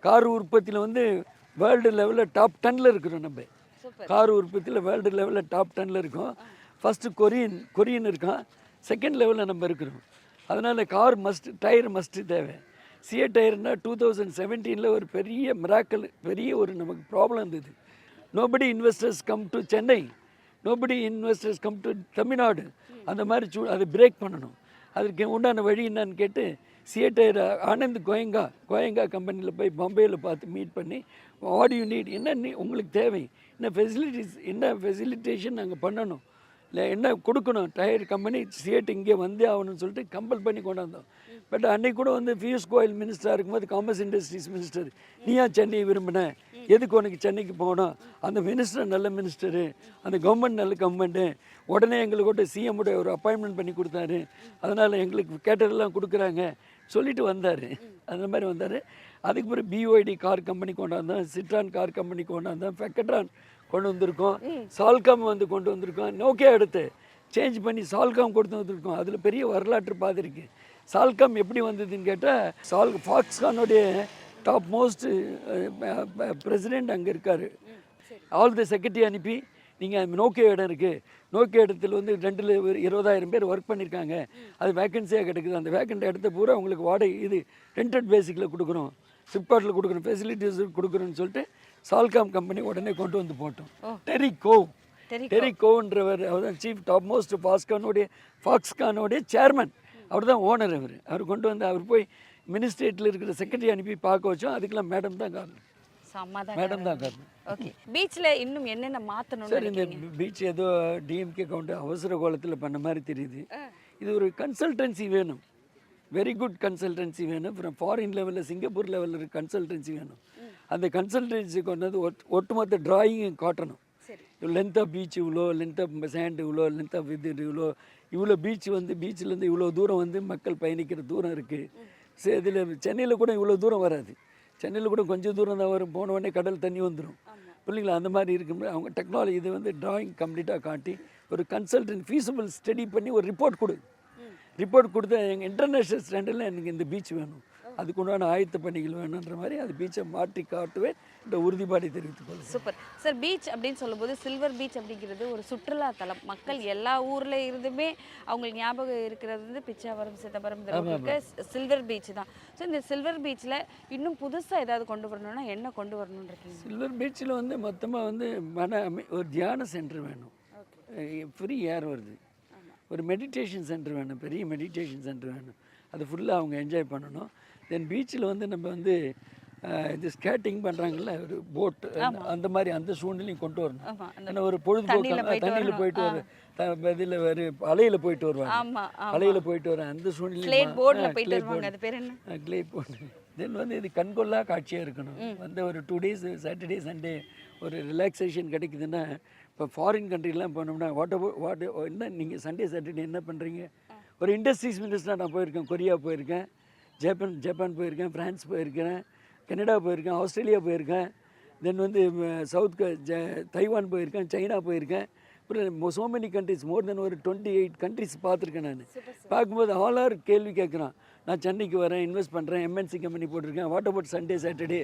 கார் உற்பத்தியில் வந்து வேர்ல்டு லெவலில் டாப் 10ல் இருக்கிறோம். நம்ம கார் உற்பத்தியில் வேர்ல்டு லெவலில் டாப் 10ல் இருக்கோம். ஃபஸ்ட்டு கொரியன் இருக்கான், செகண்ட் லெவலில் நம்ம இருக்கிறோம். அதனால் கார் டயர் மஸ்ட்டு தேவை. சிஎட் டயர்னா 2017 ஒரு பெரிய மிராக்கல், பெரிய ஒரு நமக்கு ப்ராப்ளம் இருந்தது. Nobody investors come to Chennai, nobody investors come to Tamil Nadu. அந்த மாதிரி அதை பிரேக் பண்ணணும். அதுக்கு உண்டான வழி என்னன்னு கேட்டு சிஎட் டயர் ஆனந்த் கோயங்கா கம்பெனியில் போய் பாம்பேயில் பார்த்து மீட் பண்ணி, வாட் யூ நீட், என்ன உங்களுக்கு தேவை, என்ன ஃபெசிலிட்டிஸ், என்ன ஃபெசிலிட்டேஷன் நாங்கள் பண்ணணும், இல்லை என்ன கொடுக்கணும், டயர் கம்பெனி சிஎட் இங்கே வந்தே ஆகணும்னு சொல்லிட்டு கம்பல் பண்ணி கொண்டாந்தோம். பட் அன்றைக்கி கூட வந்து பியூஷ் கோயல் மினிஸ்டராக இருக்கும்போது காமர்ஸ் இண்டஸ்ட்ரீஸ் மினிஸ்டர், நீயா சென்னை விரும்பின, எதுக்கு உனக்கு சென்னைக்கு போகணும், அந்த மினிஸ்டர் நல்ல மினிஸ்டரு, அந்த கவர்மெண்ட் நல்ல கவர்மெண்ட்டு, உடனே எங்களுக்கு கூட சிஎம்முடைய ஒரு அப்பாயின்மெண்ட் பண்ணி கொடுத்தாரு, அதனால் எங்களுக்கு கேட்டதெல்லாம் கொடுக்குறாங்க சொல்லிட்டு வந்தார். அந்த மாதிரி வந்தார். அதுக்கு பிறகு பிஓஐடி கார் கம்பெனி கொண்டாந்தோம், சிட்ரான் கார் கம்பெனி கொண்டாந்தோம், ஃபெக்கட்ரான் கொண்டு வந்திருக்கோம், சால்காம் வந்து கொண்டு வந்திருக்கோம், நோக்கியா எடுத்து சேஞ்ச் பண்ணி சால்காம் கொண்டு வந்திருக்கோம். அதில் பெரிய வரலாற்று பாதை இருக்குது. சால்காம் எப்படி வந்ததுன்னு கேட்டால், ஃபாக்ஸ்கானுடைய டாப் மோஸ்ட் பிரசிடெண்ட் அங்கே இருக்கார். ஆல் த செக்ரட்டரி அனுப்பி, நீங்கள் நோக்கியா இடம் இருக்குது, நோக்கியா இடத்துல வந்து 20,000 பேர் ஒர்க் பண்ணியிருக்காங்க, அது வேக்கன்சியாக கிடைக்குது, அந்த வேக்கண்ட் இடத்த பூரா உங்களுக்கு வாடகை இது ரெண்டட் பேசிக்கில் கொடுக்குறோம், ஃப்ளிப்கார்ட்டில் கொடுக்குறோம், ஃபெசிலிட்டிஸ் கொடுக்குறோன்னு சொல்லிட்டு சால்காம் கம்பெனி உடனே கொண்டு வந்து போட்டோம். டெரிகோன்றவர் அவர் தான் சீஃப் டாப் மோஸ்ட் ஃபாக்ஸ்கானோடைய சேர்மன், அவர் தான் ஓனர். அவர் கொண்டு வந்து அவர் போய் மினிஸ்ட்ரேட்டில் இருக்கிற செக்ரட்டரி அனுப்பி பார்க்க வச்சோம். அதுக்கெல்லாம் மேடம் தான் காரணம். ஓகே, பீச்சில் இன்னும் என்னென்ன மாற்றணும் சார்? இந்த பீச் ஏதோ டிஎம்கே கவுண்ட் அவசர கோலத்தில் பண்ண மாதிரி தெரியுது. இது ஒரு கன்சல்டன்சி வேணும், வெரி குட் கன்சல்டன்சி வேணும். அப்புறம் ஃபாரின் லெவலில் சிங்கப்பூர் லெவலில் இருக்க கன்சல்டன்சி வேணும். அந்த கன்சல்டன்சி கொண்டு வந்து ஒட்டுமொத்த டிராயிங்கும் காட்டணும். லென்த் ஆஃப் பீச் இவ்வளோ, லென்த் ஆஃப் சேண்ட் இவ்வளோ, லென்த் ஆஃப் இது இவ்வளோ பீச் வந்து பீச்சிலேருந்து இவ்வளோ தூரம் வந்து மக்கள் பயணிக்கிற தூரம் இருக்குது. சரி, இதில் சென்னையில் கூட இவ்வளோ தூரம் வராது, சென்னையில் கூட கொஞ்சம் தூரம் தான் வரும், போன உடனே கடல் தண்ணி வந்துடும் பிள்ளைங்களா. அந்த மாதிரி இருக்கும்போது அவங்க டெக்னாலஜி இது வந்து டிராயிங் கம்ப்ளீட்டாக காட்டி ஒரு கன்சல்டன்ட் ஃபீஸபிள் ஸ்டடி பண்ணி ஒரு ரிப்போர்ட் கொடுத்து எங்கள் இன்டர்நேஷ்னல் ஸ்டாண்டர்டில் எனக்கு இந்த பீச் வேணும், அதுக்கு உண்டான ஆயத்த பணிகள் வேணுன்ற மாதிரி அது பீச்சை மாற்றி காட்டுவேன் இந்த உறுதிப்பாடை தெரிவித்துக்கொள்ளும். Super sir. பீச் அப்படின்னு சொல்லும்போது சில்வர் பீச் அப்படிங்கிறது ஒரு சுற்றுலா தலம். மக்கள் எல்லா ஊரில் இருந்துமே அவங்களுக்கு ஞாபகம் இருக்கிறது வந்து பிச்சாவரம், சிதம்பரம், சில்வர் பீச் தான். ஸோ இந்த சில்வர் பீச்சில் இன்னும் புதுசாக ஏதாவது கொண்டு வரணும்னா என்ன கொண்டு வரணும்னு இருக்கீங்க? சில்வர் பீச்சில் வந்து மொத்தமாக வந்து ஒரு தியான சென்டர் வேணும், ஃப்ரீ ஏர் வருது, ஒரு மெடிடேஷன் சென்டர் வேணும், பெரிய மெடிடேஷன் சென்டர் வேணும், அது ஃபுல்லாக அவங்க என்ஜாய் பண்ணணும். தென் பீச்சில் வந்து நம்ம வந்து இது ஸ்கேட்டிங் பண்ணுறாங்கல்ல, ஒரு போட், அந்த மாதிரி அந்த சூழ்நிலையும் கொண்டு வரணும். ஏன்னா ஒரு பொழுதுபோக்கு தண்ணியில் போயிட்டு வர இதில் ஒரு அலையில் போயிட்டு வருவாங்க, அலையில் போயிட்டு வர அந்த சூழ்நிலை கிளே போட். தென் வந்து இது கண்கொள்ளா காட்சியாக இருக்கணும். வந்து ஒரு 2 days சாட்டர்டே சண்டே ஒரு ரிலாக்ஸேஷன் கிடைக்குதுன்னா, இப்போ ஃபாரின் கண்ட்ரிலாம் போனோம்னா வாட் என்ன நீங்கள் சண்டே சாட்டர்டே என்ன பண்ணுறீங்க? ஒரு இண்டஸ்ட்ரீஸ் மினிஸ்டராக நான் போயிருக்கேன், கொரியா போயிருக்கேன், ஜப்பான் போயிருக்கேன், ஃப்ரான்ஸ் போயிருக்கேன், கனடா போயிருக்கேன், ஆஸ்திரேலியா போயிருக்கேன், தென் வந்து தைவான் போயிருக்கேன், சைனா போயிருக்கேன், அப்புறம் so many countries, more than ஒரு 28 countries பார்த்துருக்கேன். நான் பார்க்கும்போது ஆல் கேள்வி கேட்குறான். நான் சென்னைக்கு வரேன், இன்வெஸ்ட் பண்ணுறேன், எம்என்சி கம்பெனி போட்டிருக்கேன், what about Sunday Saturday,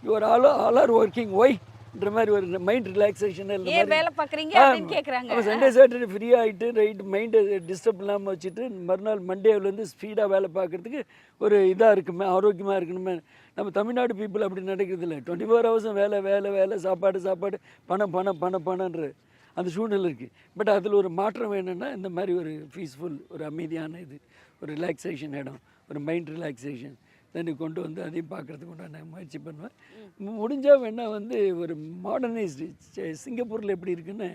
your all are working ஒய்ன்ற மாதிரி ஒரு மைண்ட் ரிலாக்ஸேஷன். ஏன் வேலை பார்க்குறீங்க அப்படின்னு கேட்குறாங்க. அப்போ சண்டே சாட்டர்டே ஃப்ரீ ஆகிட்டு ரைட் மைண்டை டிஸ்டர்ப் இல்லாமல் வச்சுட்டு மறுநாள் மண்டேவிலேருந்து ஸ்பீடாக வேலை பார்க்குறதுக்கு ஒரு இதாக இருக்குமே, ஆரோக்கியமாக இருக்கணுமே. நம்ம தமிழ்நாடு பீப்புள் அப்படி நடக்கிறது இல்லை. 24 hours வேலை வேலை வேலை, சாப்பாடு சாப்பாடு, பணம் பணம் பணம் பணன்ற அந்த சூழ்நிலை இருக்குது. பட் அதில் ஒரு மாற்றம் வேணும்னா இந்த மாதிரி ஒரு பீஸ்ஃபுல், ஒரு அமைதியான இது, ஒரு ரிலாக்ஸேஷன் இடம், ஒரு மைண்ட் ரிலாக்ஸேஷன் தண்ணி கொண்டு வந்து அதையும் பார்க்குறதுக்கு உண்டான முயற்சி பண்ணுவேன். முடிஞ்சால் வேணால் வந்து ஒரு மாடர்னைஸ்டு சிங்கப்பூரில் எப்படி இருக்குன்னு,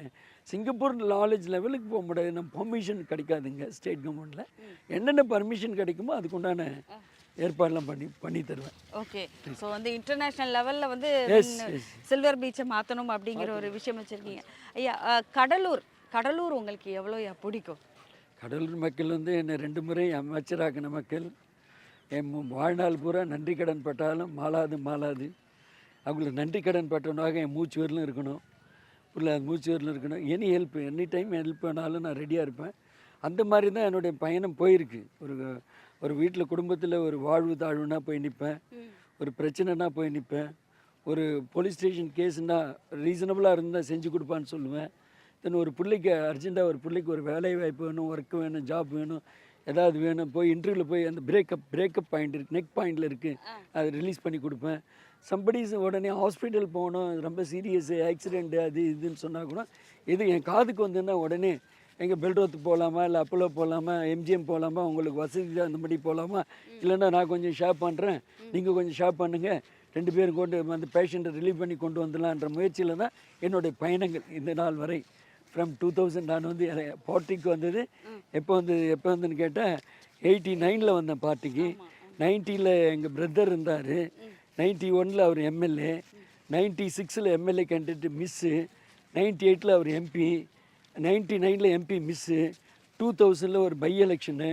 சிங்கப்பூர் நாலேஜ் லெவலுக்கு போக முடியாது, நம்ம பர்மிஷன் கிடைக்காதுங்க ஸ்டேட் கவர்மெண்ட்டில். என்னென்ன பர்மிஷன் கிடைக்குமோ அதுக்குண்டான ஏற்பாடெல்லாம் பண்ணி தருவேன். ஓகே, ஸோ வந்து இன்டர்நேஷ்னல் லெவலில் வந்து சில்வர் பீச்சை மாற்றணும் அப்படிங்கிற ஒரு விஷயம் வச்சுருக்கீங்க. ஐயா, கடலூர் உங்களுக்கு எவ்வளோ பிடிக்கும்? கடலூர் மக்கள் வந்து என்னை 2 முறை அமைச்சராக்கின மக்கள். என் வாழ்நாள் பூரா நன்றி கடன் பட்டாலும் மாளாது. அவங்களுக்கு நன்றி கடன் பட்டவனாக என் மூச்சு வரலும் இருக்கணும், புரியல, அது மூச்சு வரலும் இருக்கணும். எனி டைம் ஹெல்ப் பண்ணாலும் நான் ரெடியாக இருப்பேன். அந்த மாதிரி தான் என்னுடைய பயணம் போயிருக்கு. ஒரு வீட்டில் குடும்பத்தில் ஒரு வாழ்வு தாழ்வுனா போய் நிற்பேன், ஒரு பிரச்சனைனா போய் நிற்பேன், ஒரு போலீஸ் ஸ்டேஷன் கேஸுன்னா ரீசனபுளாக இருந்தால் செஞ்சு கொடுப்பான்னு சொல்லுவேன். தென் ஒரு பிள்ளைக்கு அர்ஜென்ட்டாக ஒரு பிள்ளைக்கு ஒரு வேலை வாய்ப்பு வேணும், ஒர்க் வேணும், ஜாப் வேணும், ஏதாவது வேணும், போய் இன்டர்வியூவில் போய் அந்த பிரேக்கப் பாயிண்ட் இருக்குது, நெக் பாயிண்டில் இருக்குது, அதை ரிலீஸ் பண்ணி கொடுப்பேன். சம்படிஸ் உடனே ஹாஸ்பிட்டல் போகணும், ரொம்ப சீரியஸு ஆக்சிடெண்ட்டு அது இதுன்னு சொன்னால் கூட இது என் காதுக்கு வந்துன்னா உடனே எங்கே பெல்ரோத்து போகலாமா, இல்லை அப்போலோ போகலாமா, எம்ஜிஎம் போகலாமா, உங்களுக்கு வசதி தான் அந்த மாதிரி போகலாமா, இல்லைன்னா நான் கொஞ்சம் ஷேப் பண்ணுறேன், நீங்கள் கொஞ்சம் ஷேப் பண்ணுங்கள், 2 பேரும் கொண்டு அந்த பேஷண்ட்டை ரிலீவ் பண்ணி கொண்டு வந்துடலான்ற முயற்சியில் தான் என்னுடைய பயணங்கள் இந்த நாள் வரை. ஃப்ரம் 2000 நான் வந்து பார்ட்டிக்கு வந்தது எப்போ வந்துன்னு கேட்டால் 89 வந்தேன் பார்ட்டிக்கு. 90 எங்கள் பிரதர் இருந்தார், 91 அவர் எம்எல்ஏ, 96 எம்எல்ஏ கேண்டிடேட் மிஸ்ஸு, 98 அவர் எம்பி, 99 எம்பி மிஸ்ஸு, 2000 ஒரு பை எலெக்ஷனு,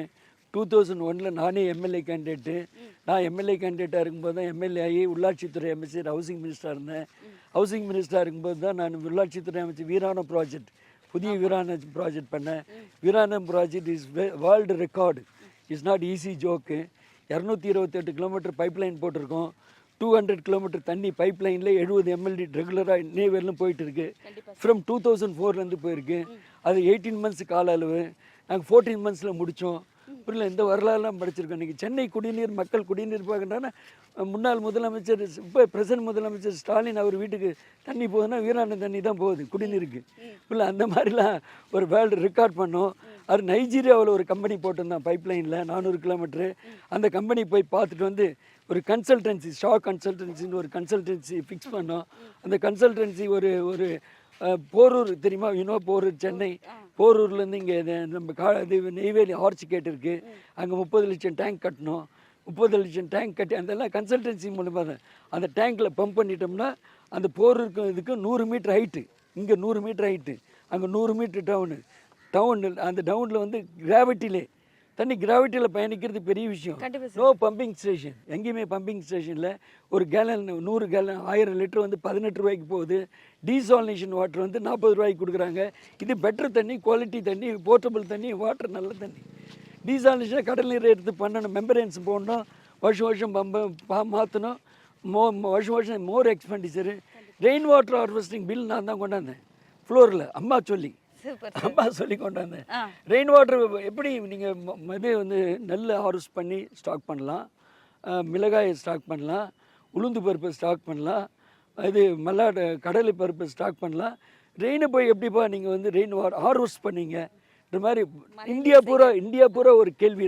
2001 நானே எம்எல்ஏ கேண்டிடேட்டு. நான் எம்எல்ஏ கேண்டிடேட்டாக இருக்கும்போது தான் எம்எல்ஏ ஆகி உள்ளாட்சித்துறை அமைச்சர், ஹவுசிங் மினிஸ்டராக இருந்தேன். ஹவுசிங் மினிஸ்டராக இருக்கும்போது தான் நான் உள்ளாட்சித்துறை அமைச்சர் வீராணம் ப்ராஜெக்ட், புதிய வீராணம் ப்ராஜெக்ட் பண்ணேன். Veeranam project is world record, it's not easy joke. 228 kilometre pipeline போட்டிருக்கோம், 200 கிலோமீட்டர் தண்ணி பைப்லைனில் 70 எம்எல்டி ரெகுலராக இன்னைவரையிலும் போயிட்டு இருக்கு. ஃப்ரம் 2004 போயிருக்கு. அது 18 months கால அளவு, நாங்கள் 14 months முடித்தோம். புரியல, இந்த வரலாறுலாம் படிச்சிருக்கோம். இன்றைக்கி சென்னை மக்கள் குடிநீர் பார்க்கணுன்னா முன்னாள் முதலமைச்சர், இப்போ பிரசன்ட் முதலமைச்சர் ஸ்டாலின் அவர் வீட்டுக்கு தண்ணி போகுதுன்னா வீராணம் தண்ணி தான் போகுது குடிநீருக்கு. இல்லை, அந்த மாதிரிலாம் ஒரு வேர்ல்டு ரெக்கார்ட் பண்ணோம். அது நைஜீரியாவில் ஒரு கம்பெனி போட்டிருந்தான் பைப்லைனில் 400 கிலோமீட்ரு. அந்த கம்பெனி போய் பார்த்துட்டு வந்து ஒரு கன்சல்டன்சி, கன்சல்டன்சின்னு ஒரு கன்சல்டன்சி ஃபிக்ஸ் பண்ணோம். அந்த கன்சல்டன்சி ஒரு போரூர் தெரியுமா, போரூர், சென்னை போரூர்லேருந்து இங்கே நம்ம இது நெய்வேலி ஆர்ச்சிகேட் இருக்குது, அங்கே 30 லட்சம் டேங்க் கட்டணும். 30 லட்சம் டேங்க் கட்டி அதெல்லாம் கன்சல்டன்சி மூலமாக தான். அந்த டேங்க்கில் பம்ப் பண்ணிட்டோம்னா அந்த போரூருக்கு இதுக்கு 100 மீட்டர் ஹைட்டு, இங்கே 100 மீட்டர் ஹைட்டு, அங்கே 100 மீட்டர் டவுனு. அந்த டவுனில் வந்து கிராவிட்டியில் பயணிக்கிறது பெரிய விஷயம். நோ பம்பிங் ஸ்டேஷன், எங்கேயுமே பம்பிங் ஸ்டேஷனில் ஒரு கேலன் 100 கேலன் 1000 லிட்டர் வந்து 18 ரூபாய்க்கு போகுது. டீசாலினேஷன் வாட்டர் வந்து 40 ரூபாய்க்கு கொடுக்குறாங்க. இது பெட்டர் தண்ணி, குவாலிட்டி தண்ணி, போர்ட்டபிள் தண்ணி, வாட்டர் நல்ல தண்ணி. டீசாலினேஷன் கடல் நீரை எடுத்து பண்ணணும், மெம்பரன்ஸ் போடணும், வருஷம் மாற்றணும், வருஷம் மோர் எக்ஸ்பெண்டிச்சரு. ரெயின் வாட்டர் ஹார்வெஸ்டிங் பில் நான் தான் கொண்டாந்தேன் ஃப்ளோரில், அம்மா சொல்லி கொண்டாந்தேன். ரெயின் வாட்டர் எப்படி நீங்கள் இது வந்து நெல் ஹார்வெஸ்ட் பண்ணி ஸ்டாக் பண்ணலாம், மிளகாயை ஸ்டாக் பண்ணலாம், உளுந்து பருப்பை ஸ்டாக் பண்ணலாம், இது மல்லாட்டை கடலை பருப்பை ஸ்டாக் பண்ணலாம். ரெயினை போய் எப்படிப்பா நீங்கள் வந்து ரெயின் வாட்டர் ஹார்வெஸ்ட் பண்ணீங்க? இந்த மாதிரி இந்தியா பூரா ஒரு கேள்வி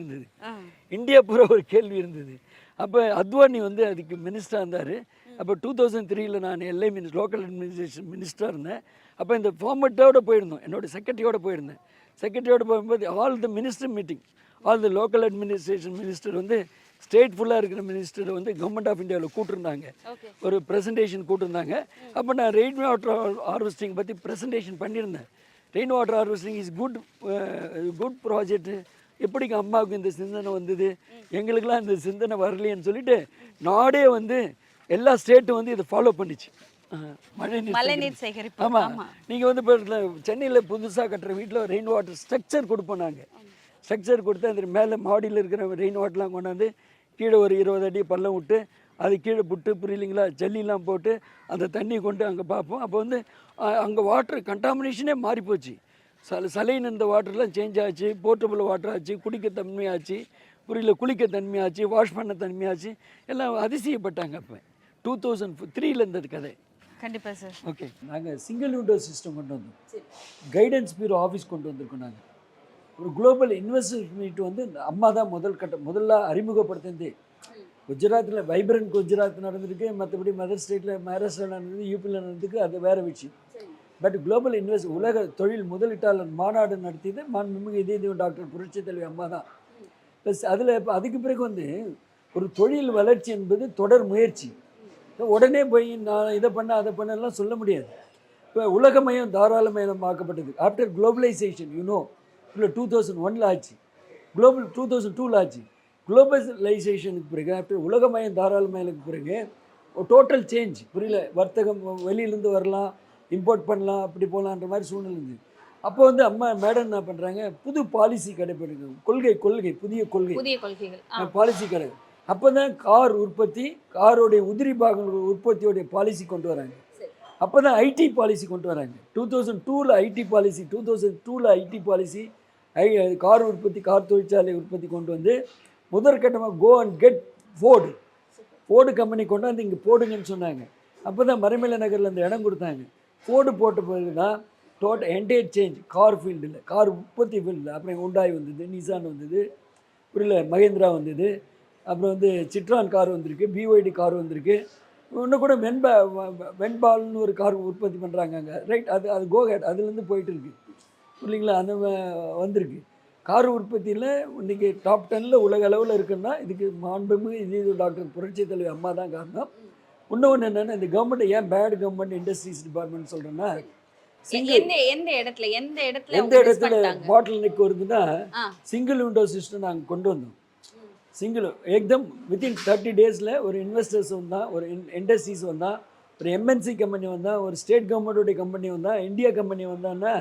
இருந்தது. அப்போ அத்வானி வந்து அதுக்கு மினிஸ்டராக இருந்தார். அப்போ 2003 நான் எல்ஐ லோக்கல் அட்மினிஸ்ட்ரேஷன் மினிஸ்டராக இருந்தேன். அப்போ இந்த ஃபார்மெட்டோடு போயிருந்தோம், என்னோடய செக்ரட்டரியோடு போகும்போது all the minister meeting, all the local administration minister வந்து ஸ்டேட் ஃபுல்லாக இருக்கிற மினிஸ்டர் வந்து கவர்மெண்ட் ஆஃப் இந்தியாவில் கூட்டிருந்தாங்க, ஒரு ப்ரெசன்டேஷன் கூட்டிருந்தாங்க. அப்போ நான் ரெயின் வாட்டர் ஹார்வெஸ்டிங் பற்றி ப்ரெசன்டேஷன் பண்ணியிருந்தேன். Rain water harvesting is good project. எப்படிங்க அம்மாவுக்கு இந்த சிந்தனை வந்தது, எங்களுக்கெல்லாம் இந்த சிந்தனை வரலையேன்னு சொல்லிட்டு நாடே வந்து எல்லா ஸ்டேட்டும் வந்து இதை ஃபாலோ பண்ணிச்சு. மழைநீர் சேகரிப்பு. ஆமாம், ஆமா. நீங்கள் வந்து இப்போ சென்னையில் புதுசாக கட்டுற வீட்டில் ரெயின் வாட்டர் ஸ்ட்ரக்சர் கொடுப்போம் நாங்கள். ஸ்ட்ரக்சர் கொடுத்து அந்த மேலே மாடியில் இருக்கிற ரெயின் வாட்டர்லாம் கொண்டாந்து கீழே ஒரு 20 அடி பள்ளம் விட்டு அது கீழே புட்டு புரியலிங்களா ஜல்லிலாம் போட்டு அந்த தண்ணி கொண்டு அங்கே பார்ப்போம். அப்போ வந்து அங்கே வாட்டர் கண்டாமினேஷனே மாறிப்போச்சு. சலைன்னு இந்த வாட்டர்லாம் சேஞ்ச் ஆச்சு, போர்ட்டபிள் வாட்டர் ஆச்சு, குடிக்க தன்மையாச்சு, குளிக்க தன்மையாச்சு, வாஷ் பண்ண தன்மையாச்சு, எல்லாம் அதிசயப்பட்டாங்க. அப்போ 2003 இருந்தது கதை. கண்டிப்பா சார். ஓகே, நாங்கள் சிங்கிள் விண்டோ சிஸ்டம் கொண்டு வந்தோம். கைடன்ஸ் பியூரோ ஆஃபீஸ் கொண்டு வந்திருக்கோம். நாங்கள் ஒரு குளோபல் இன்வெஸ்டர்ஸ் மீட் வந்து அம்மா தான் முதல்ல அறிமுகப்படுத்தினதே. குஜராத்தில் வைப்ரண்ட் குஜராத் நடந்திருக்கு, மற்றபடி மதர் ஸ்டேட்டில் மகாராஷ்டிரா நடந்தது, யூபியில் நடந்ததுக்கு அது வேறு விஷயம். பட் குளோபல் உலக தொழில் முதலீட்டாளர் மாநாடு நடத்தியது மாண்புமிகு இதய டாக்டர் புரட்சி தலைவி அம்மா தான். ப்ளஸ் அதில் இப்போ அதுக்கு பிறகு வந்து ஒரு தொழில் வளர்ச்சி என்பது தொடர் முயற்சி. உடனே போய் நான் இதை பண்ண அதை பண்ணலாம் சொல்ல முடியாது. இப்போ உலகமயம் தாராளமயம் ஆக்கப்பட்டது ஆஃப்டர் குளோபலைசேஷன். இல்லை 2001 ஆச்சு, குளோபல் 2002 ஆச்சு. குளோபலைசேஷனுக்கு பிறகு ஆஃப்டர் உலகமயம் தாராளமயனுக்கு பிறகு ஒரு டோட்டல் சேஞ்ச். புரியல, வர்த்தகம் வெளியிலேருந்து வரலாம், இம்போர்ட் பண்ணலாம், அப்படி போகலான்ற மாதிரி சூழ்நிலை இருந்தது. அப்போ வந்து அம்மா மேடம் என்ன பண்ணுறாங்க, புது பாலிசி கடைப்பிடிக்கும், புதிய கொள்கைகள் பாலிசி கடை. அப்போ தான் கார் உற்பத்தி, காரோடைய உதிரி பாகங்கள் உற்பத்தியோடைய பாலிசி கொண்டு வராங்க. அப்போ தான் ஐடி பாலிசி கொண்டு வராங்க. 2002 IT policy, 2002 IT policy, car உற்பத்தி, கார் தொழிற்சாலை உற்பத்தி கொண்டு வந்து முதற்கட்டமாக go and get Ford company கொண்டு வந்து இங்கே போடுங்கன்னு சொன்னாங்க. அப்போ தான் மறைமலை நகரில் அந்த இடம் கொடுத்தாங்க. ஃபோர்டு போட்ட பிறகு தான் டோட்டல் என்டையர் சேஞ்ச் கார் ஃபீல்டில், கார் உற்பத்தி ஃபீல்டில். அப்புறம் ஹுண்டாய் வந்தது, நிசான் வந்தது, புரியல, மகேந்திரா வந்தது, அப்புறம் வந்து சிட்ரான் கார் வந்திருக்கு, பிஒய்டி கார் வந்திருக்கு. இன்னும் கூட வெண்பால்னு ஒரு கார் உற்பத்தி பண்ணுறாங்க அங்கே, ரைட். அது கோஹெட் அதுலேருந்து போயிட்டு இருக்கு, இல்லைங்களா, அந்த வந்திருக்கு. கார் உற்பத்தியில் இன்றைக்கி டாப் 10 உலக அளவில் இருக்குன்னா இதுக்கு மாண்புமிகு இதய டாக்டர் புரட்சி தலைவி அம்மா தான் காரணம். இன்னொன்று என்னென்னா, இந்த கவர்மெண்ட் ஏன் பேட் கவர்மெண்ட் இண்டஸ்ட்ரீஸ் டிபார்ட்மெண்ட் சொல்கிறேன்னா, எந்த இடத்துல பாட்டில் நெக் வருதுன்னா சிங்கிள் விண்டோ சிஸ்டம் நாங்கள் கொண்டு வந்தோம். சிங்கிள் ஏக்தம் வித்தின் 30 டேஸில் ஒரு இன்வெஸ்டர்ஸ் வந்தால், ஒரு இண்டஸ்ட்ரீஸ் வந்தால், ஒரு எம்என்சி கம்பெனி வந்தால், ஒரு ஸ்டேட் கவர்மெண்ட்டோடைய கம்பெனி வந்தால், இந்தியா கம்பெனி வந்தான்னா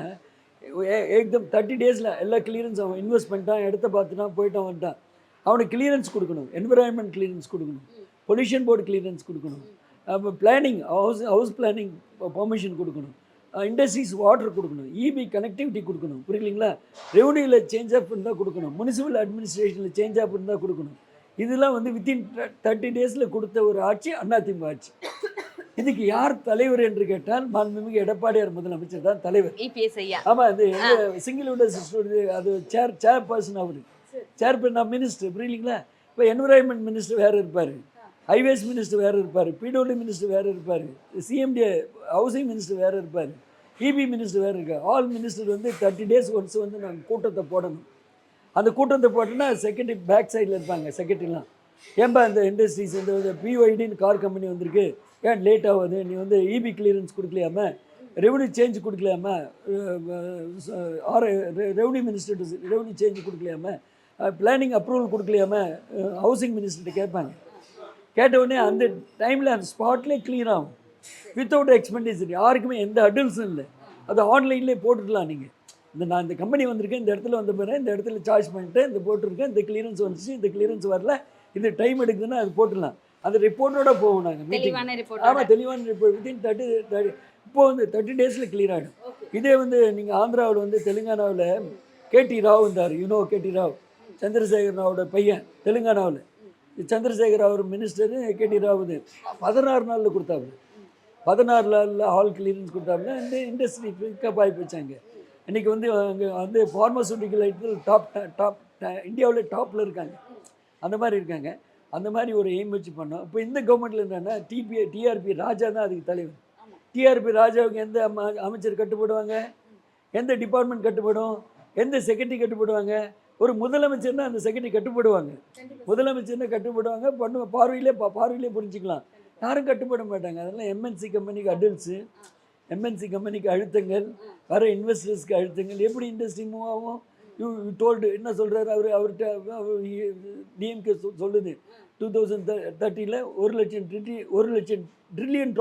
ஏக்தம் 30 டேஸில் எல்லா கிளியரன்ஸ் அவன் இன்வெஸ்ட் பண்ணிட்டான், இடத்த பார்த்துட்டான், போயிட்டான், வந்துட்டான். அவனுக்கு கிளியரன்ஸ் கொடுக்கணும், என்விரான்மெண்ட் கிளியரன்ஸ் கொடுக்கணும், பொல்யூஷன் போர்டு கிளியரன்ஸ் கொடுக்கணும், அப்போ பிளானிங் ஹவுஸ் பிளானிங் பெர்மிஷன் கொடுக்கணும், இண்டஸ்ட்ரீஸ் வாட்டர் கொடுக்கணும், இபி கனெக்டிவிட்டி கொடுக்கணும், புரியலிங்களா, ரெவன்யூவில் சேஞ்ச் ஆஃப் இருந்தால் கொடுக்கணும், முனிசிபல் அட்மினிஸ்ட்ரேஷனில் சேஞ்ச் ஆஃப் இருந்தால் கொடுக்கணும். இதெல்லாம் வந்து வித்தின் 30 டேஸில் கொடுத்த ஒரு ஆட்சி அதிமுக ஆட்சி. இதுக்கு யார் தலைவர் என்று கேட்டால் மாண்புமிகு எடப்பாடியார் முதலமைச்சர் தான் தலைவர். ஆமாம், அது சிங்கிள் விண்டோ சிஸ்டம், அது சேர்பர்சன் அவர், சேர்பர்சன் மினிஸ்டர், புரியலிங்களா. இப்போ என்விரான்மெண்ட் மினிஸ்டர் வேறு இருப்பார், ஹைவேஸ் மினிஸ்டர் வேறு இருப்பார், பிடபிள்யூ மினிஸ்டர் வேறு இருப்பார், சிஎம்டி ஹவுசிங் மினிஸ்டர் வேறு இருப்பார், இபி மினிஸ்டர் வேறு இருக்கார். ஆல் மினிஸ்டர் வந்து 30 டேஸ் ஒன்ஸ் வந்து நாங்கள் கூட்டத்தை போடணும். அந்த கூட்டத்தை போட்டோன்னா செக்ரட்டரி பேக் சைடில் இருப்பாங்க, செக்ரட்டரிலாம். ஏன்பா இந்த இண்டஸ்ட்ரீஸ் இந்த பிஒய்டின்னு கார் கம்பெனி வந்திருக்கு, ஏன் லேட் ஆகுது, நீ வந்து இபி கிளியரன்ஸ் கொடுக்கலையாம, ரெவன்யூ சேஞ்ச் கொடுக்கலையாம, ரெவன்யூ மினிஸ்டர் ரெவன்யூ சேஞ்ச் கொடுக்கலையாம, பிளானிங் அப்ரூவல் கொடுக்கலையாம, ஹவுசிங் மினிஸ்டர்கிட்ட கேட்பாங்க. கேட்டவுடனே அந்த டைமில் அந்த ஸ்பாட்லேயே கிளியர் ஆகும், வித்தவுட் எக்ஸ்பெண்டிச்சர். யாருக்குமே எந்த அடல்ஸும் இல்லை, அது ஆன்லைன்லேயே போட்டுடலாம். நீங்கள் நான் இந்த கம்பெனி வந்திருக்கேன், இந்த இடத்துல வந்த பிறகு இந்த இடத்துல சார்ஜ் பண்ணிட்டேன், இந்த போட்டிருக்கேன், இந்த கிளியரன்ஸ் வந்துச்சு, இந்த கிளியரன்ஸ் வரல, இது டைம் எடுக்குதுன்னா அது போட்டுடலாம். அந்த ரிப்போர்ட்டோட போவோம் நாங்கள் மீட்டிங். ஆமாம், தெளிவான ரிப்போர்ட் வித்தின் 30 இப்போ வந்து 30 டேஸில் கிளியர் ஆகிடும். இதே வந்து நீங்கள் ஆந்திராவில் வந்து தெலுங்கானாவில் கேடி ராவ் இருந்தார், கேடி ராவ், சந்திரசேகர் ராவோட பையன். தெலுங்கானாவில் சந்திரசேகர் ராவ் மினிஸ்டர், கேடி ராவ் 16 நாளில் கொடுத்தாப்புல, 14 நாளில் ஆல் கிளியரன்ஸ் கொடுத்தாப்புல. இந்த இண்டஸ்ட்ரி பிக்கப் ஆகி போச்சாங்க. இன்றைக்கி வந்து அங்கே வந்து ஃபார்மசூட்டிக்கல் ஐட்டத்தில் டாப் இந்தியாவில் டாப்பில் இருக்காங்க, அந்த மாதிரி இருக்காங்க. அந்த மாதிரி ஒரு எய்ம் வச்சு பண்ணோம். இப்போ இந்த கவர்மெண்ட்டில் என்னென்னா டிஆர்பி ராஜா தான் அதுக்கு தலைவர். டிஆர்பி ராஜாவுக்கு எந்த அமைச்சர் கட்டுப்படுவாங்க, எந்த டிபார்ட்மெண்ட் கட்டுப்படும், எந்த செக்ரட்டரி கட்டுப்படுவாங்க? ஒரு முதலமைச்சர்னா அந்த செக்ரட்டரி கட்டுப்படுவாங்க, முதலமைச்சர்னா கட்டுப்படுவாங்க, பார்வையிலே புரிஞ்சுக்கலாம். யாரும் கட்டுப்பட மாட்டாங்க. அதெல்லாம் எம்என்சி கம்பெனிக்கு அடல்ட்ஸு, எம்என்சி கம்பெனிக்கு அழுத்தங்கள், வர இன்வெஸ்டர்ஸ்க்கு அழுத்தங்கள். எப்படி இண்டஸ்ட்ரி மூவ் ஆகும்? யூ டோல்டு என்ன சொல்கிறாரு அவர்கிட்ட டிஎம்கே சொல்லுது 2030 $1 லட்சம் $1 லட்சம் ட்ரில்லியன்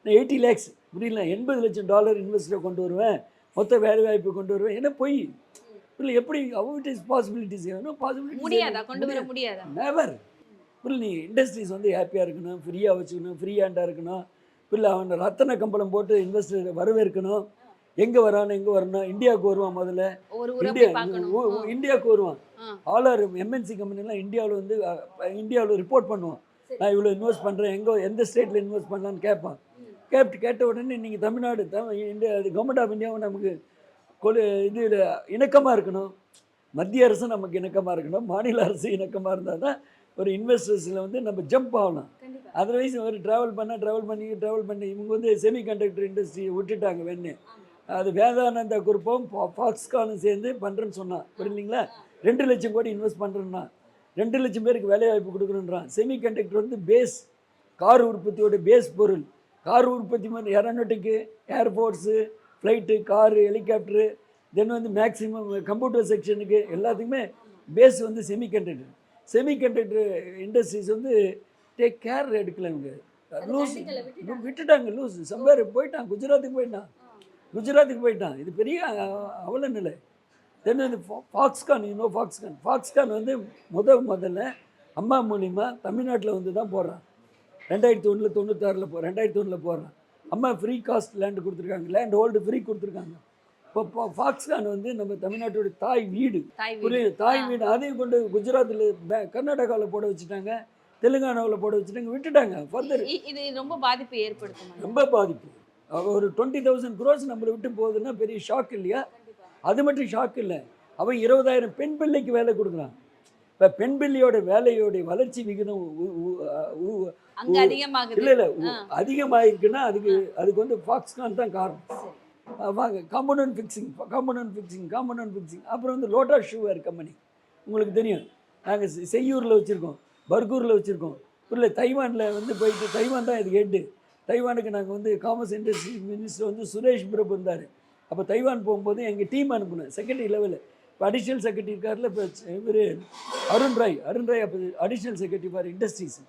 நான் 80 lakhs புரியல, $80 லட்சம் இன்வெஸ்டரை கொண்டு வருவேன், மொத்த வேலை வாய்ப்பு கொண்டு வருவேன், என்ன பொய் புரியல. எப்படி இட் இஸ் பாசிபிலிட்டிஸ் முடியாதா கொண்டு வர முடியாதா? நெவர் புரியல. நீ இண்டஸ்ட்ரீஸ் வந்து ஹாப்பியாக இருக்கணும், ஃப்ரீயாக வச்சுக்கணும், ஃப்ரீ ஹேண்டாக இருக்கணும், புரியல. அவனை ரத்தன கம்பளம் போட்டு இன்வெஸ்டர் வரவேற்கணும். எங்கே வரானு எங்கே வரணும், இந்தியாவுக்கு வருவான், முதல்ல இந்தியாவுக்கு வருவான். ஆல் ஆர் எம்என்சி கம்பெனிலாம் இந்தியாவில் வந்து இந்தியாவில் ரிப்போர்ட் பண்ணுவான், நான் இவ்வளோ இன்வெஸ்ட் பண்ணுறேன், எந்த ஸ்டேட்டில் இன்வெஸ்ட் பண்ணலான்னு கேட்பான். கேட்ட உடனே நீங்கள் தமிழ்நாடு இந்தியா கவர்மெண்ட் ஆஃப் இந்தியாவும் நமக்கு இது இணக்கமாக இருக்கணும், மத்திய அரசு நமக்கு இணக்கமாக இருக்கணும், மாநில அரசு இணக்கமாக இருந்தால் தான் ஒரு இன்வெஸ்டர்ஸில் வந்து நம்ம ஜம்ப் ஆகலாம். அதர்வைஸ் ஒரு ட்ராவல் பண்ணி இவங்க வந்து செமிகண்டக்டர் இண்டஸ்ட்ரியை விட்டுட்டாங்க வேணு. அது வேதானந்த குரூப்பும் ஃபாக்ஸ்கானும் சேர்ந்து பண்ணுறேன்னு சொன்னான், புரியலீங்களா. 2 லட்சம் கோடி இன்வெஸ்ட் பண்ணுறேன்னா 2 லட்சம் பேருக்கு வேலைவாய்ப்பு கொடுக்கணுன்றான். செமிகண்டக்டர் வந்து பேஸ், கார் உற்பத்தியோட பேஸ் பொருள். கார் உற்பத்தி மாதிரி ஏரோநாட்டிக்கு, ஏர்ஃபோர்ஸு, ஃப்ளைட்டு, காரு, ஹெலிகாப்டரு, தென் வந்து மேக்ஸிமம் கம்ப்யூட்டர் செக்ஷனுக்கு எல்லாத்துக்குமே பேஸ் வந்து செமிகண்டக்டர். செமிகண்டக்டர் இண்டஸ்ட்ரீஸ் வந்து டேக் கேர் எடுக்கல, இவங்க லூஸ் விட்டுட்டாங்க, லூஸ் சம்பேர் போயிட்டான், குஜராத்துக்கு போயிட்டான். இது பெரிய அவல நிலை. தென் வந்து ஃபாக்ஸ்கான், ஃபாக்ஸ்கான் வந்து முதல்ல அம்மா மூலிமா தமிழ்நாட்டில் வந்து தான் போடுறான். 2001 போடுறான். அம்மா ஃப்ரீ காஸ்ட் லேண்டு கொடுத்துருக்காங்க, லேண்ட் ஹோல்டு ஃப்ரீ கொடுத்துருக்காங்க. இப்போ ஃபாக்ஸ்கான் வந்து நம்ம தமிழ்நாட்டோட தாய் வீடு, தாய் வீடு. அதையும் கொண்டு குஜராத்தில் கர்நாடகாவில் போட வச்சுட்டாங்க, தெலுங்கானாவில் போட வச்சுட்டாங்க, விட்டுட்டாங்க. ஃபர்தர் இது ரொம்ப பாதிப்பு ஏற்படுத்தும், ரொம்ப பாதிப்பு. ஒரு 20,000 crores நம்மளை விட்டு போகுதுன்னா பெரிய ஷாக் இல்லையா? அது மட்டும் ஷாக் இல்லை, அவன் 20,000 பெண் பிள்ளைக்கு வேலை கொடுக்குறான். இப்போ பெண் பிள்ளையோட வேலையோடைய வளர்ச்சி விகிதம் இல்லை அதிகமாகிருக்குன்னா அதுக்கு வந்து ஃபாக்ஸ்கான் தான் காரணம். Compound fixing. அப்புறம் வந்து லோட்டஸ் ஷூவேர் கம்பெனி, உங்களுக்கு தெரியும், நாங்கள் செய்யூரில் வச்சுருக்கோம், பர்கூரில் வச்சுருக்கோம், இல்லை தைவானில் வந்து போயிட்டு, தைவான் தான் இதுக்கு ஹெட்டு. தைவானுக்கு நாங்கள் வந்து காமர்ஸ் இண்டஸ்ட்ரி மினிஸ்டர் வந்து சுரேஷ் பிரபு இருந்தார். அப்போ தைவான் போகும்போது எங்கள் டீம் அனுப்புனேன், செக்ரட்டரி லெவலில். இப்போ அடிஷ்னல் செக்ரட்டரி இருக்கார்ல, இப்போ இவர் அருண் ராய் அப்போ அடிஷ்னல் செக்ரட்டரி ஃபார் இண்டஸ்ட்ரீஸ்.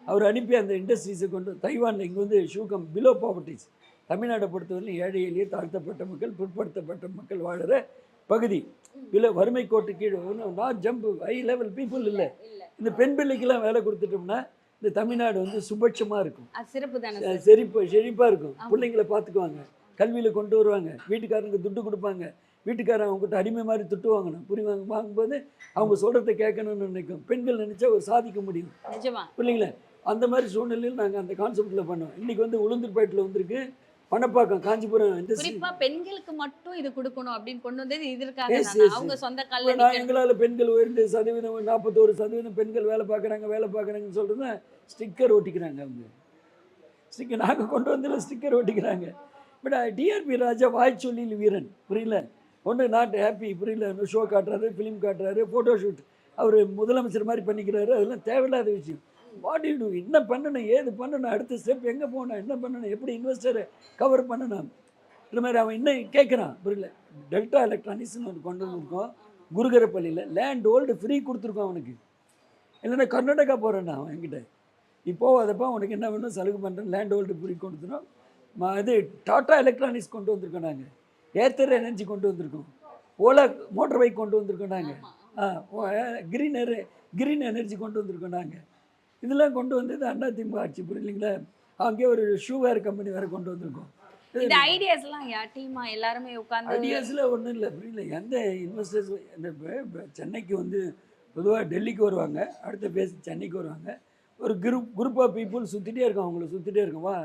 அவர் அனுப்பி அந்த இண்டஸ்ட்ரீஸை கொண்டு தைவானில் இங்கே வந்து ஷூகம் பிலோ பாவர்ட்டிஸ், தமிழ்நாட்டை பொறுத்தவரை ஏழை எளிய தாழ்த்தப்பட்ட மக்கள், பிற்படுத்தப்பட்ட மக்கள் வாழ்கிற பகுதி, வறுமை கோட்டு கீழே not jump high level people இல்லை. இந்த பெண் பிள்ளைக்கெல்லாம் வேலை கொடுத்துட்டோம்னா இந்த தமிழ்நாடு வந்து சுபட்சமாக இருக்கும், செழிப்பாக இருக்கும். பிள்ளைங்களை பார்த்துக்குவாங்க, கல்வியில் கொண்டு வருவாங்க, வீட்டுக்காரங்க துட்டு கொடுப்பாங்க, வீட்டுக்காரன் அவங்ககிட்ட அடிமை மாதிரி துட்டு வாங்கணும், வாங்கும்போது அவங்க சொல்கிறத கேட்கணும்னு நினைக்கும். பெண்கள் நினச்சா ஒரு சாதிக்க முடியும், பிள்ளைங்கள. அந்த மாதிரி சூழ்நிலையில் நாங்கள் அந்த கான்செப்டில் பண்ணோம். இன்றைக்கி வந்து உளுந்தூர்பேட்டில் வந்திருக்கு, பணப்பாக்கம், காஞ்சிபுரம். பெண்களுக்கு மட்டும் இது கொடுக்கணும் அப்படின்னு கொண்டு வந்தது இதற்காக. அவங்க சொந்த கால்ல எங்களால் பெண்கள் உயர்ந்து 41% பெண்கள் வேலை பார்க்குறாங்கன்னு சொல்கிறது ஸ்டிக்கர் ஒட்டிக்கிறாங்க. அவங்க ஸ்டிக்கர் நாங்கள் கொண்டு வந்து ஸ்டிக்கர் ஒட்டிக்கிறாங்க. பட் டிஆர்பி ராஜா வாய்ச்சொல்லியில் வீரன், புரியல, ஒன்று நாட் ஹாப்பி, புரியல. ஷோ காட்டுறாரு, ஃபிலிம் காட்டுறாரு, ஃபோட்டோ ஷூட், அவர் முதலமைச்சர் மாதிரி பண்ணிக்கிறாரு. அதெல்லாம் தேவையில்லாத விஷயம். வாட் யூ டூ, என்ன பண்ணணும், ஏது பண்ணணும், அடுத்த ஸ்டெப் எங்கே போகணும், என்ன பண்ணணும், எப்படி இன்வெஸ்டரை கவர் பண்ணணும், இந்த மாதிரி அவன் இன்னும் கேட்குறான், புரியல. டெல்டா எலக்ட்ரானிக்ஸ்னு ஒன்று கொண்டு வந்திருக்கோம் குருகரப்பள்ளியில், லேண்ட் ஹோல்டு ஃப்ரீ கொடுத்துருக்கோம் அவனுக்கு. இல்லைன்னா கர்நாடகா போகிறேன்னா அவன் என்கிட்ட, இப்போது அதப்போ அவனுக்கு என்ன வேணும் சலுகை பண்ணுறேன், லேண்ட் ஹோல்டு ஃப்ரீ கொடுத்துரும். இது டாட்டா எலக்ட்ரானிக்ஸ் கொண்டு வந்திருக்கோம் நாங்கள், ஏத்தர் எனர்ஜி கொண்டு வந்திருக்கோம், ஓலா மோட்டர் பைக் கொண்டு வந்திருக்கோம் நாங்கள், கிரீன் எனர்ஜி கொண்டு வந்திருக்கோம் நாங்கள். இதெல்லாம் கொண்டு வந்தது அதிமுக ஆட்சி, புரியலைங்களா. அங்கே ஒரு ஷூவேர் கம்பெனி வேறு கொண்டு வந்திருக்கோம். இந்த ஐடியாஸ்லாம் டீமா எல்லாருமே உட்கார்ந்து ஐடியாஸில் ஒன்றும் இல்லை, புரியல. எந்த இன்வெஸ்டர்ஸ் இந்த சென்னைக்கு வந்து பொதுவாக டெல்லிக்கு வருவாங்க, அடுத்த பேசி சென்னைக்கு வருவாங்க, ஒரு குரூப் ஆஃப் பீப்புள் சுற்றிட்டே இருக்கோம், அவங்கள சுற்றிட்டே இருக்கோம். வா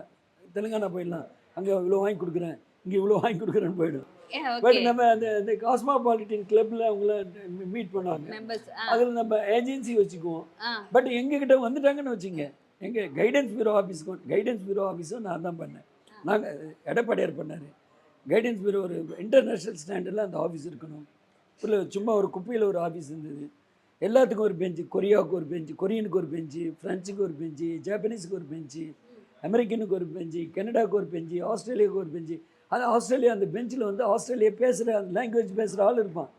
தெலுங்கானா போயிடலாம், அங்கே இவ்வளோ வாங்கி கொடுக்குறேன், இங்கே இவ்வளோ வாங்கி கொடுக்குறேன்னு போயிடும். பட் நம்ம அந்த காஸ்மாபாலிட்டன் கிளப்பில் அவங்கள மீட் பண்ணுவாங்க, அதில் நம்ம ஏஜென்சி வச்சுக்குவோம். பட் எங்ககிட்ட வந்துட்டாங்கன்னு வச்சுங்க, எங்கள் கைடன்ஸ் பியூரோ ஆஃபீஸும் நான் தான் பண்ணேன். நாங்கள் எடப்பாடியார் பண்ணார். கைடன்ஸ் பியூரோ ஒரு இன்டர்நேஷ்னல் ஸ்டாண்டர்டில் அந்த ஆஃபீஸ் இருக்கணும். இல்லை சும்மா ஒரு குப்பையில் ஒரு ஆஃபீஸ் இருந்தது. எல்லாத்துக்கும் ஒரு பெஞ்சு, கொரியாவுக்கு ஒரு பெஞ்சு, கொரியனுக்கு ஒரு பெஞ்சு, ஃப்ரெஞ்சுக்கு ஒரு பெஞ்சு, ஜாப்பனீஸுக்கு ஒரு பெஞ்சு, அமெரிக்கனுக்கு ஒரு பெஞ்சு, கனடாவுக்கு ஒரு பெஞ்சு, ஆஸ்திரேலியாவுக்கு ஒரு பெஞ்சு. அது ஆஸ்திரேலியா அந்த பெஞ்சில் வந்து ஆஸ்திரேலியா பேசுகிற அந்த லாங்குவேஜ் பேசுகிற ஆள் இருப்பான்,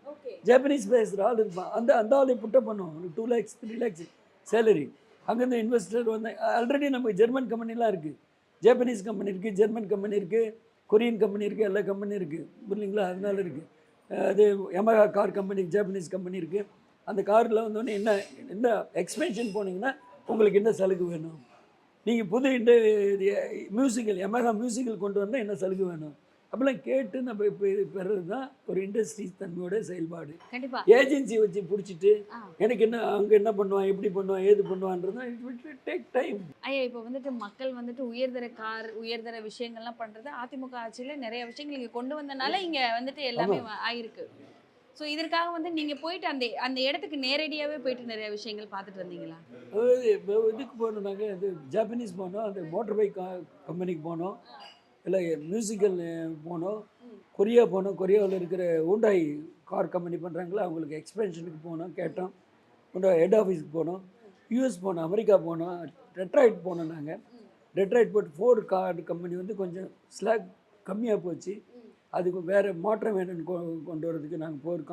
ஜாப்பனீஸ் பேசுகிற ஆள் இருப்பான். அந்த ஆளை புட்டப் பண்ணுவோம். ஒரு 2 lakhs 3 lakhs சேலரி. அங்கேருந்து இன்வெஸ்டர் வந்து ஆல்ரெடி நமக்கு ஜெர்மன் கம்பெனிலாம் இருக்குது, ஜாப்பனீஸ் கம்பெனி இருக்குது, ஜெர்மன் கம்பெனி இருக்குது, கொரியன் கம்பெனி இருக்குது, எல்லா கம்பெனி இருக்குது, புரியுங்களா? அதனால இருக்குது. அது Yamaha car company, Japanese company இருக்குது. அந்த காரில் வந்தோடனே என்ன எக்ஸ்பென்ஷன் போனீங்கன்னா உங்களுக்கு என்ன சலுகை வேணும், நீங்கள் புது மியூசிக்கல் யமஹா மியூசிக்கல் கொண்டு வந்தால் என்ன சலுகை வேணும், அப்படிலாம் கேட்டு நம்ம இப்போ பெறது தான் ஒரு இண்டஸ்ட்ரி தன்மையோட செயல்பாடு. கண்டிப்பா ஏஜென்சி வச்சு பிடிச்சிட்டு எனக்கு என்ன அங்கே என்ன பண்ணுவான், எப்படி பண்ணுவான், ஏது பண்ணுவான்றது இட் டேக் டைம். ஐயா இப்போ வந்துட்டு மக்கள் வந்துட்டு உயர்தர கார் உயர்தர விஷயங்கள்லாம் பண்றது அதிமுக ஆட்சியில நிறைய விஷயங்கள் இங்க கொண்டு வந்தனால இங்க வந்துட்டு எல்லாமே ஆயிருக்கு. ஸோ இதற்காக வந்து நீங்க போயிட்டு அந்த இடத்துக்கு நேரடியாவே போயிட்டு நிறைய விஷயங்கள் பார்த்துட்டு வந்தீங்களா? அதாவது இப்போ இதுக்கு போனோம், நாங்கள் இது ஜாப்பனீஸ் போனோம், அந்த மோட்டர் பைக் கம்பெனிக்கு போனோம், இல்லை மியூசிக்கல் போனோம், கொரியா போனோம். கொரியாவில் இருக்கிற ஹூண்டாய் கார் கம்பெனி பண்ணுறாங்களா, அவங்களுக்கு எக்ஸ்பென்ஷனுக்கு போனோம், கேட்டோம். ஹூண்டாய் ஹெட் ஆஃபீஸுக்கு போனோம், யூஎஸ் போனோம், அமெரிக்கா போனோம், டெட்ராய்ட் போனோம். நாங்கள் டெட்ராய்ட் போட்டு ஃபோர்டு கார் கம்பெனி வந்து கொஞ்சம் ஸ்லாக் கம்மியாக போச்சு, அதுக்கு வேறு மாற்றம் வேணும்னு கொண்டு வரதுக்கு நாங்கள் ஃபோர்டு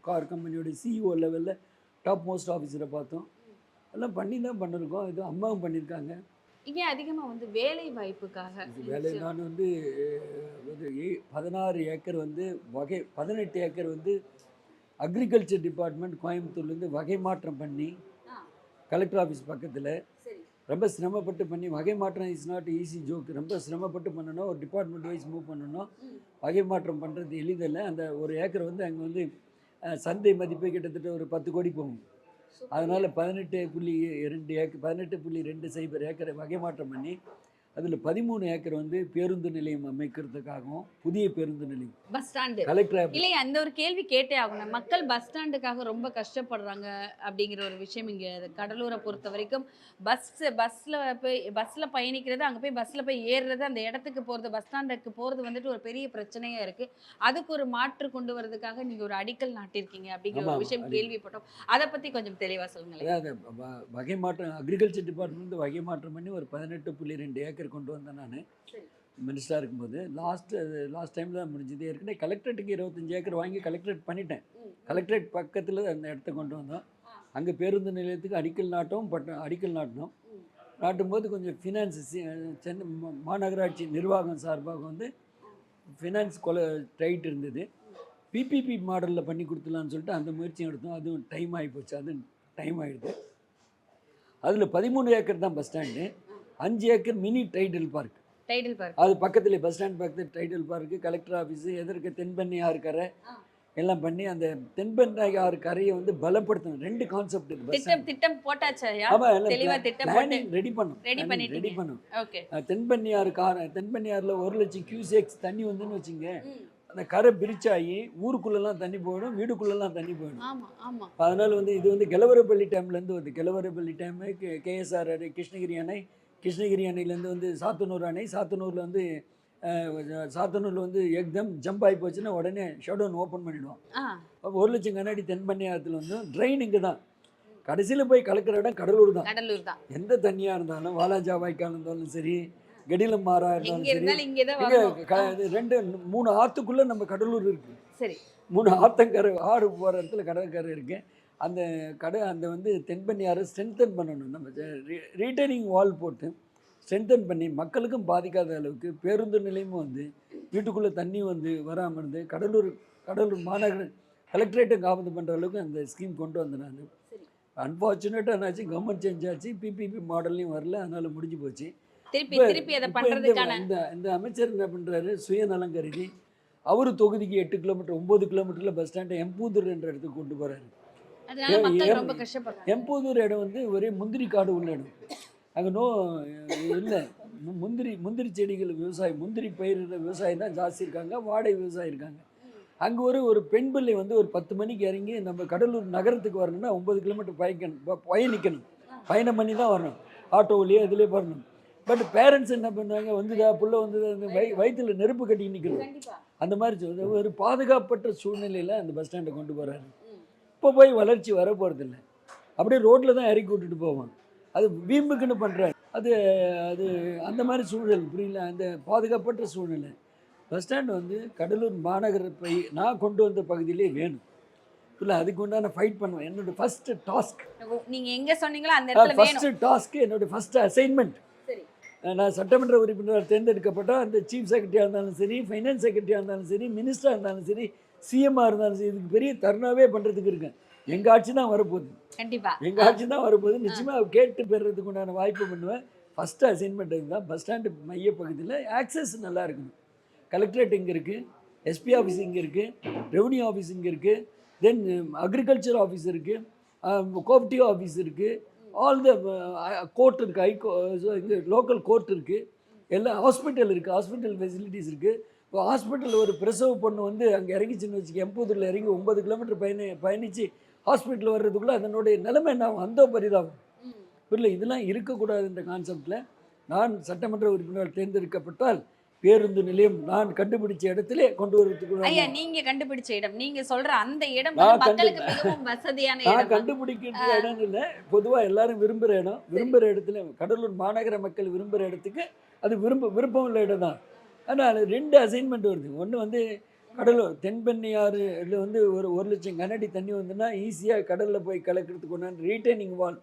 கார் கம்பெனியோட சிஇஓ லெவலில் டாப் மோஸ்ட் ஆஃபீஸரை பார்த்தோம். எல்லாம் பண்ணி தான் பண்ணியிருக்கோம். இது அம்மாவும் பண்ணியிருக்காங்க. இங்கே அதிகமாக வந்து வேலை வாய்ப்புக்காக வேலை நான் வந்து ஒரு 16 ஏக்கர் வந்து 18 ஏக்கர் வந்து அக்ரிகல்ச்சர் டிபார்ட்மெண்ட் கோயம்புத்தூர்லேருந்து வகை மாற்றம் பண்ணி கலெக்டர் ஆஃபீஸ் பக்கத்தில் ரொம்ப சிரமப்பட்டு பண்ணி, வகை மாற்றம் இஸ் நாட் ஈஸி ஜோக், ரொம்ப சிரமப்பட்டு பண்ணணும். ஒரு டிபார்ட்மெண்ட் வைஸ் மூவ் பண்ணணும். வகை மாற்றம் பண்ணுறது எளிதில்லை. அந்த ஒரு ஏக்கர் வந்து அங்கே வந்து சந்தை மதிப்பு கிட்டத்தட்ட ஒரு 10 கோடி போகும். அதனால் 18.2 ஏக்கர் 18.20 ஏக்கரை வகை மாற்றம் பண்ணி அதில் 13 ஏக்கர் வந்து பேருந்து நிலையம் அமைக்கிறதுக்காகவும், புதிய பேருந்து நிலையம் பஸ் ஸ்டாண்டு கலெக்டர் இல்லையா? அந்த ஒரு கேள்வி கேட்டே ஆகணும். மக்கள் பஸ் ஸ்டாண்டுக்காக ரொம்ப கஷ்டப்படுறாங்க அப்படிங்கிற ஒரு விஷயம் இங்கே கடலூரை பொறுத்த வரைக்கும். பஸ்ஸில் பயணிக்கிறது, அங்கே போய் பஸ்ஸில் போய் ஏறுறது, அந்த இடத்துக்கு போகிறது, பஸ் ஸ்டாண்டுக்கு போகிறது வந்துட்டு ஒரு பெரிய பிரச்சனையாக இருக்குது. அதுக்கு ஒரு மாற்று கொண்டு வரதுக்காக நீங்கள் ஒரு அடிக்கல் நாட்டிருக்கீங்க அப்படிங்கிற ஒரு விஷயம் கேள்விப்பட்டோம். அதை பற்றி கொஞ்சம் தெளிவாக சொல்லுங்களேன். அதாவது வகை மாற்றம் அக்ரிகல்ச்சர் டிபார்ட்மெண்ட் வகை மாற்றம் பண்ணி ஒரு 18.2 ஏக்கர் கொண்டு வந்தேன் நான் மினிஸ்டராக இருக்கும்போது. லாஸ்ட் டைமில் தான் முடிஞ்சது. ஏற்கனவே கலெக்டரேட்டுக்கு 25 ஏக்கர் வாங்கி கலெக்டரேட் பண்ணிட்டேன். கலெக்டரேட் பக்கத்தில் அந்த இடத்த கொண்டு வந்தோம். அங்கே பேருந்து நிலையத்துக்கு அடிக்கல் நாட்டினோம். நாட்டும்போது கொஞ்சம் ஃபினான்ஸ் சென்னை மாநகராட்சி நிர்வாகம் சார்பாக வந்து ஃபினான்ஸ் டைட் இருந்தது. பிபிபி மாடலில் பண்ணி கொடுத்துலான்னு சொல்லிட்டு அந்த முயற்சியும் எடுத்தோம். அதுவும் டைம் ஆகிப்போச்சு. ஆகிடுது. அதில் 13 ஏக்கர் தான் bus stand, 5 acre mini tidal park. அது பக்கத்தில் பஸ் ஸ்டாண்ட் பக்கத்தில் டைடல் பார்க்கு, கலெக்டர் ஆஃபீஸு, எதற்கு தென்பண்ணி ஆறு கரை எல்லாம் பண்ணி அந்த தென்பண்ணி ஆறு கரையை வந்து பலப்படுத்தணும். 2 கான்செப்ட் இருக்குது. திட்டம் போட்டாச்சு. ரெடி பண்ணும். தென்பண்ணி ஆறில் 1 லட்சம் கியூசெக்ஸ் தண்ணி வந்துன்னு வச்சுங்க, அந்த கரை பிரிச்சாகி ஊருக்குள்ளெல்லாம் தண்ணி போயிடும், வீடுக்குள்ளெல்லாம் தண்ணி போயிடும். அதனால் வந்து இது வந்து கெலவரப்பள்ளி டேம்லேருந்து வருது. கெலவரப்பள்ளி டேமு, கேஎஸ்ஆர் அணை, கிருஷ்ணகிரி அணையிலேருந்து வந்து சாத்தனூர் அணை. சாத்தனூரில் வந்து எக்தம் ஜம்ப் ஆகி போச்சுன்னா உடனே ஷட்டவுன் ஓப்பன் பண்ணிவிடுவோம். அப்போ 1 லட்சம் கண்ணாடி தென்பண்ணி ஆற்றுல வந்து ட்ரெயின் இங்கே தான். கடைசியில் போய் கலக்கிற இடம் கடலூர் தான். எந்த தண்ணியாக இருந்தாலும், வாலாஜா வாய்க்கால் இருந்தாலும் சரி, கெடிலம் மாறா இருந்தாலும் சரி, இங்கே 3 ஆற்றுக்குள்ளே நம்ம கடலூர் இருக்குது. சரி, 3 ஆத்தங்கரை, ஆறு போகிற இடத்துல கடற்கரை இருக்குது. அந்த வந்து தென்பண்ணி ஆறு ஸ்ட்ரென்தன் பண்ணணும். நம்ம ரீட்டைனிங் வால் போட்டு ஸ்ட்ரென்தன் பண்ணி மக்களுக்கும் பாதிக்காத அளவுக்கு பேருந்து நிலையமும் வந்து வீட்டுக்குள்ளே தண்ணி வந்து வராமல் இருந்து கடலூர் மாநகர கலெக்டரேட்டும் காப்பது பண்ணுற அளவுக்கு அந்த ஸ்கீம் கொண்டு வந்தேன் நான். அன்ஃபார்ச்சுனேட்டாக என்னாச்சு, கவர்மெண்ட் சேஞ்ச் ஆச்சு, பிபிபி மாடல்லையும் வரல, அதனால் முடிஞ்சு போச்சு. இந்த அமைச்சர் என்ன பண்ணுறாரு, சுயநலம் கருதி அவர் தொகுதிக்கு 8 கிலோமீட்டர் 9 கிலோமீட்டரில் பஸ் ஸ்டாண்டை எம்பூதூர் என்ற இடத்துக்கு கொண்டு போகிறாரு. எம்பூதூர் இடம் வந்து ஒரே முந்திரி காடு உள்ள இடம். அங்கே இல்லை, முந்திரி செடிகள் விவசாயம், முந்திரி பயிரிடுற விவசாயம் தான் ஜாஸ்தி இருக்காங்க, வாடகை விவசாயம் இருக்காங்க. அங்கே ஒரு பெண் பிள்ளை வந்து ஒரு 10 மணிக்கு இறங்கி நம்ம கடலூர் நகரத்துக்கு வரணும்னா 9 கிலோமீட்டர் பயணிக்கணும், பயணம் பண்ணி தான் வரணும், ஆட்டோவிலேயே இதுலேயே வரணும். பட் பேரண்ட்ஸ் என்ன பண்ணுவாங்க, வந்துதா புள்ள வந்துதா, அந்த வயிற்றுல நெருப்பு கட்டி நிற்கணும். அந்த மாதிரி ஒரு பாதுகாப்பற்ற சூழ்நிலையில் அந்த பஸ் ஸ்டாண்டை கொண்டு போகிறாரு. இப்போ போய் வளர்ச்சி வர போகிறதில்ல, அப்படியே ரோட்டில் தான் இறக்கி விட்டுட்டு போவான். அது வீம்புக்குன்னு பண்ணுறாரு. அது அந்த மாதிரி சூழல், புரியல, அந்த பாதுகாப்பற்ற சூழ்நிலை. பஸ் ஸ்டாண்டு வந்து கடலூர் மாநகர நான் கொண்டு வந்த பகுதியிலே வேணும். இல்லை, அதுக்கு உண்டான ஃபைட் பண்ணுவேன். என்னோடய ஃபஸ்ட்டு டாஸ்க், நீங்கள் எங்கே சொன்னீங்களோ அந்த இடத்துல ஃபஸ்ட்டு டாஸ்க்கு, என்னோடய ஃபஸ்ட்டு அசைன்மெண்ட் நான் சட்டமன்ற உறுப்பினராக தேர்ந்தெடுக்கப்பட்டால் அந்த சீஃப் செக்ரட்டரியாக இருந்தாலும் சரி, ஃபைனான்ஸ் செக்ரட்டரியாக இருந்தாலும் சரி, மினிஸ்டராக இருந்தாலும் சரி, சிஎம்மாக இருந்தாலும் சரி, இதுக்கு பெரிய தருணாவே பண்ணுறதுக்கு இருக்கேன். எங்கள் ஆட்சி தான் வரப்போகுது, கண்டிப்பாக எங்கள் ஆட்சி தான் வரப்போகுது. நிச்சயமாக கேட்டு பெறுறதுக்கு உண்டான வாய்ப்பு பண்ணுவேன். ஃபஸ்ட்டு அசைன்மெண்ட் தான் பஸ் ஸ்டாண்டு மையப்பகுதியில் ஆக்சஸ் நல்லா இருக்கணும். கலெக்டரேட் இங்கே இருக்குது, எஸ்பி ஆஃபீஸ் இங்கே இருக்குது, ரெவன்யூ ஆஃபீஸ் இங்கே இருக்குது, தென் அக்ரிகல்ச்சர் ஆஃபீஸ் இருக்குது, கோஆப்டிவ் ஆஃபீஸ் இருக்குது, ஆல் த கோர்ட் இருக்குது, இங்கே லோக்கல் கோர்ட் இருக்குது, எல்லாம் ஹாஸ்பிட்டல் இருக்குது, ஹாஸ்பிட்டல் ஃபெசிலிட்டிஸ் இருக்குது. இப்போ ஹாஸ்பிட்டலில் ஒரு பிரசவ பொண்ணு வந்து அங்கே இறங்கிச்சின்னு வச்சுக்க, எம்பூதூரில் இறங்கி 9 கிலோமீட்டர் பயணித்து ஹாஸ்பிட்டல் வர்றதுக்குள்ளே அதனுடைய நிலைமை என்ன ஆகும்? அந்த பரிதாபம் புரியல. இதெல்லாம் இருக்கக்கூடாதுன்ற கான்செப்டில் நான் சட்டமன்ற உறுப்பினர் தேர்ந்தெடுக்கப்பட்டால் பேருந்து நிலையம் நான் கண்டுபிடிச்ச இடத்திலே கொண்டு வரதுக்கு. ஐயா, நீங்க கண்டுபிடிச்ச இடம், நீங்க சொல்ற அந்த இடம் மக்களுக்கு மிகவும் வசதியான இடம். நான் கண்டுபிடிக்கிற இடம் இல்லை, பொதுவாக எல்லாரும் விரும்புகிற இடம். விரும்புகிற இடத்துல கடலூர் மாநகர மக்கள் விரும்புகிற இடத்துக்கு அது விருப்பம் உள்ள இடம் தான். ஆனால் 2 அசைன்மெண்ட் வருது. ஒன்று வந்து கடலூர் தென்பெண்ணியாறில் வந்து ஒரு 1 லட்சம் கனஅடி தண்ணி வந்துன்னா ஈஸியாக கடலில் போய் கலக்கிறதுக்கு ஒன்று ரீட்டைனிங் வால்.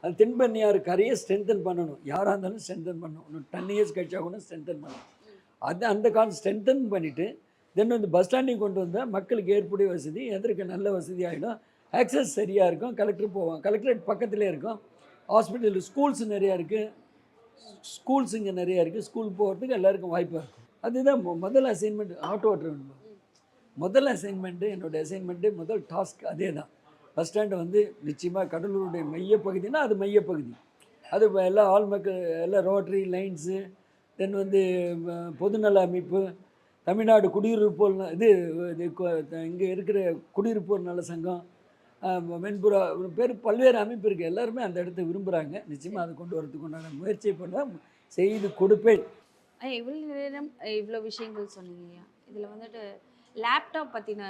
அது தென்பெண்ணியாறு கரையை ஸ்ட்ரென்தன் பண்ணணும். யாராக இருந்தாலும் ஸ்ட்ரென்தன் பண்ணணும். இன்னும் 10 இயர்ஸ் கழிச்சா கூட ஸ்ட்ரென்தன் பண்ணணும். அது அந்த ஸ்ட்ரென்தன் பண்ணிவிட்டு தென் வந்து பஸ் ஸ்டாண்டிங் கொண்டு வந்தால் மக்களுக்கு ஏற்புடைய வசதி, எதற்கு நல்ல வசதி ஆகிடும். ஆக்சஸ் சரியாக இருக்கும். கலெக்டர் போவாங்க, கலெக்டரேட் பக்கத்துலேயே இருக்கும். ஹாஸ்பிட்டல், ஸ்கூல்ஸ் நிறையா இருக்குது, ஸ்கூல்ஸ் இங்கே நிறையா இருக்குது. ஸ்கூல் போகிறதுக்கு எல்லாருக்கும் வாய்ப்பாக இருக்கும். அதுதான் முதல் அசைன்மெண்ட். ஆட்டோ ஓட்டுறேன் முதல் அசைன்மெண்ட்டு, என்னோடய அசைன்மெண்ட்டு, முதல் டாஸ்க் அதே தான். பஸ் ஸ்டாண்டை வந்து நிச்சயமாக கடலூருடைய மையப்பகுதினா அது மையப்பகுதி. அது எல்லா ஆள் மக்கள், எல்லா ரோட்டரி லைன்ஸு, தென் வந்து பொதுநல அமைப்பு, தமிழ்நாடு குடியிருப்போர் இது இங்கே இருக்கிற குடியிருப்போர் நல சங்கம், வெண்புறா பல்வேறு அமைப்பு இருக்குது. எல்லாருமே அந்த இடத்த விரும்புகிறாங்க. நிச்சயமாக அதை கொண்டு வரதுக்கு உண்டான முயற்சி பண்ண செய்து கொடுப்பேன். இவ்வளோ நேரம் இவ்வளோ விஷயங்கள் சொன்னீங்க. இதில் வந்துட்டு லேப்டாப் பற்றின